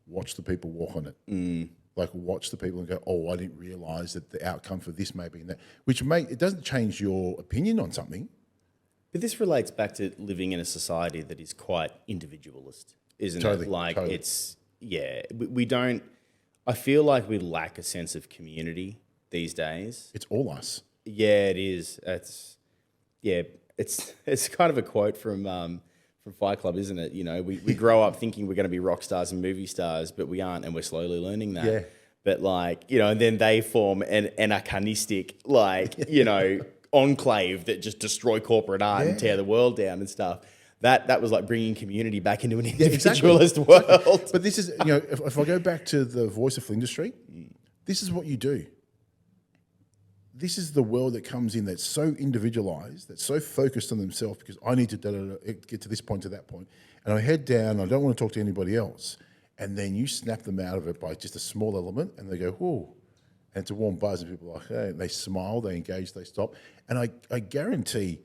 watch the people walk on it. like watch the people and go, oh, I didn't realise that the outcome for this may be that, which it doesn't change your opinion on something. But this relates back to living in a society that is quite individualist, isn't Totally, it? Like totally. it's, yeah, we don't, I feel like we lack a sense of community these days. It's all us. Yeah, it is. It's kind of a quote from Fight Club, isn't it? You know, we grow up thinking we're going to be rock stars and movie stars, but we aren't, and we're slowly learning that. Yeah. But like, you know, and then they form an anachronistic, like, you know, enclave that just destroy corporate art and tear the world down and stuff. That was like bringing community back into an individualist world. Exactly. But this is, you know, if I go back to the Voice of Flinders Street, this is what you do. This is the world that comes in that's so individualized, that's so focused on themselves because I need to get to this point, to that point. And I head down, I don't want to talk to anybody else. And then you snap them out of it by just a small element and they go, whoa. And it's a warm buzz and people are like, hey, and they smile, they engage, they stop. And I guarantee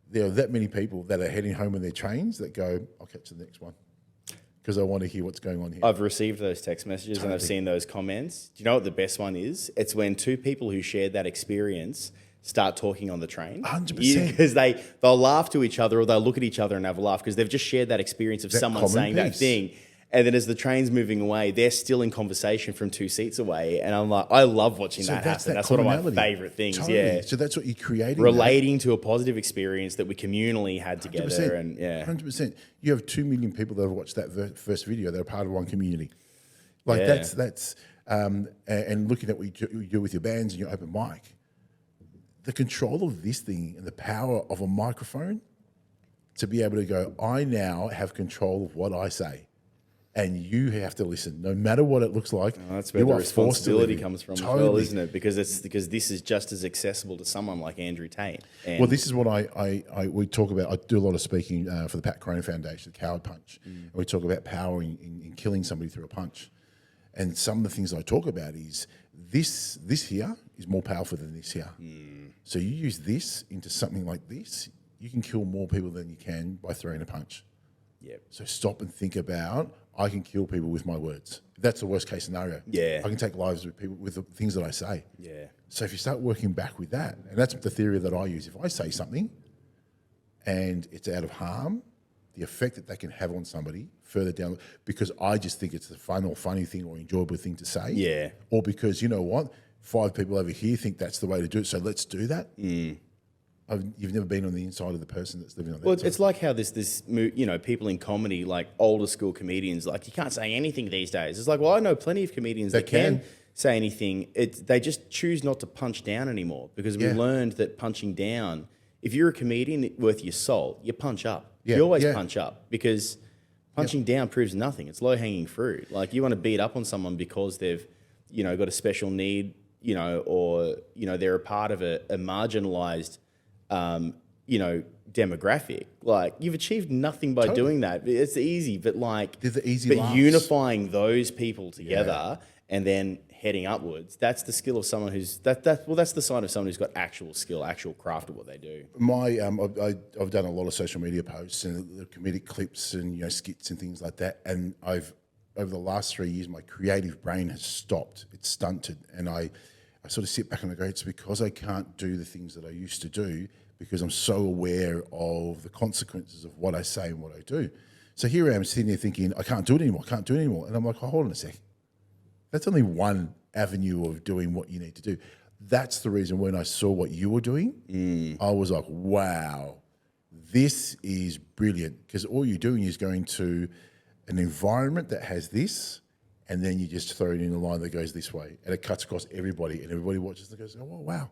there are that many people that are heading home in their trains that go, I'll catch the next one because I want to hear what's going on here. I've received those text messages and I've seen those comments. Do you know what the best one is? It's when two people who shared that experience start talking on the train. 100%. Because they'll laugh to each other or they'll look at each other and have a laugh because they've just shared that experience of someone common saying that piece. thing. And then as the train's moving away, they're still in conversation from 2 seats away. And I'm like, I love watching that happen. That's one of my commonality. favourite things. Totally. Yeah. So that's what you're creating. Relating to a positive experience that we communally had together. 100%, And yeah. 100%. You have 2 million people that have watched that first video. They're part of one community. Like Yeah. that's and looking at what you do with your bands and your open mic, the control of this thing and the power of a microphone to be able to go, I now have control of what I say. And you have to listen, no matter what it looks like. That's where you the are forced to responsibility live. comes from Totally. as well, isn't it? Because this is just as accessible to someone like Andrew Tate. And Well, this is what we talk about. I do a lot of speaking for the Pat Crone Foundation, the Coward Punch. And we talk about power in killing somebody through a punch. And some of the things I talk about is this here is more powerful than this here. So you use this into something like this, you can kill more people than you can by throwing a punch. Yep. So stop and think about, I can kill people with my words. That's the worst case scenario. Yeah. I can take lives with people with the things that I say. Yeah. So if you start working back with that, and that's the theory that I use, if I say something and it's out of harm, the effect that can have on somebody further down, because I just think it's the fun or funny thing or enjoyable thing to say. Yeah. Or because, you know what, 5 people over here think that's the way to do it, so let's do that. You've never been on the inside of the person that's living on that. Well, side. it's like how people in comedy, like older school comedians, like you can't say anything these days. It's like, well, I know plenty of comedians that can say anything. They just choose not to punch down anymore because we learned that punching down, if you're a comedian worth your salt, you punch up. Yeah, You always yeah. punch up because punching down proves nothing. It's low hanging fruit. Like you want to beat up on someone because they've, got a special need, or they're a part of a marginalized demographic. Like you've achieved nothing by doing that. It's easy, but They're the easy but laughs. unifying those people together and then heading upwards, that's the skill of someone who's that's the sign of someone who's got actual skill, actual craft at what they do. I've done a lot of social media posts and the comedic clips and skits and things like that. And over the last 3 years, my creative brain has stopped. It's stunted, and I sort of sit back and I go, it's because I can't do the things that I used to do because I'm so aware of the consequences of what I say and what I do. So here I am sitting there thinking, I can't do it anymore. And I'm like, oh, hold on a sec. That's only one avenue of doing what you need to do. That's the reason when I saw what you were doing, I was like, wow, this is brilliant. Because all you're doing is going to an environment that has this, and then you just throw it in a line that goes this way, and it cuts across everybody, and everybody watches and goes, oh, wow.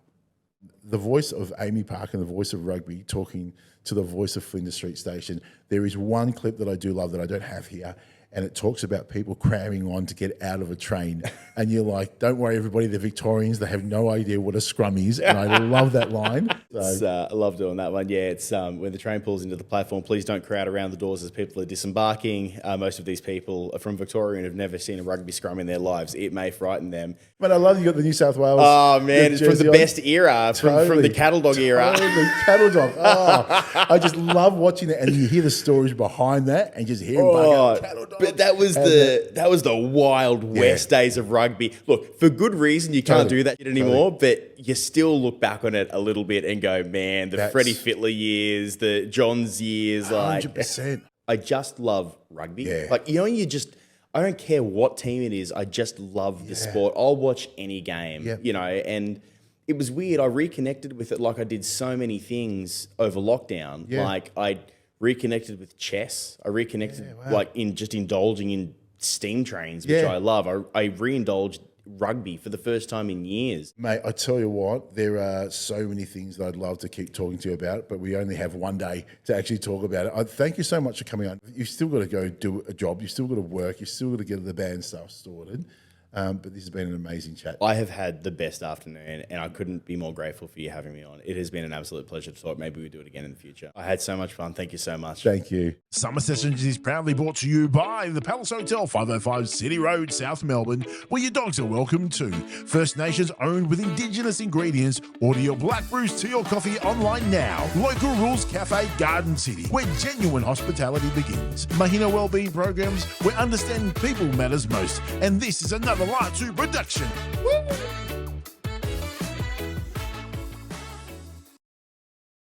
The voice of Amy Park and the voice of rugby talking to the voice of Flinders Street Station. There is one clip that I do love that I don't have here, and it talks about people cramming on to get out of a train. And you're like, don't worry, everybody, they're Victorians. They have no idea what a scrum is. And I love that line. So, I love doing that one. Yeah, it's when the train pulls into the platform, please don't crowd around the doors as people are disembarking. Most of these people are from Victoria and have never seen a rugby scrum in their lives. It may frighten them. but I love you got the New South Wales. Oh, man, it's from jersey the on. best era, from the cattle dog era. Totally, cattle dog. Oh, I just love watching that. And you hear the stories behind that and just hear him bug out, cattle dog. But that was the Wild West days of rugby. Look, for good reason, you can't do that anymore. But you still look back on it a little bit and go, man, the Freddie Fittler years, the Johns years, 100%. I just love rugby. Yeah. Like, I don't care what team it is. I just love the sport. I'll watch any game, and it was weird. I reconnected with it like I did so many things over lockdown. Yeah. Like I reconnected with chess. I reconnected in just indulging in steam trains, which I love. I re-indulged rugby for the first time in years. Mate, I tell you what, there are so many things that I'd love to keep talking to you about, but we only have one day to actually talk about it. I thank you so much for coming on. You've still got to go do a job. You've still got to work. You've still got to get the band stuff sorted. But this has been an amazing chat. I have had the best afternoon, and I couldn't be more grateful for you having me on. It has been an absolute pleasure to talk. Maybe we do it again in the future. I had so much fun. Thank you so much. Thank you. Summer Sessions is proudly brought to you by the Palace Hotel, 505 City Road, South Melbourne, where your dogs are welcome too. First Nations owned with Indigenous ingredients. Order your black brews to your coffee online now. Local Rules Cafe, Garden City, where genuine hospitality begins. Mahina Wellbeing Programs, where understanding people matters most. And this is another Light 2 production. Woo!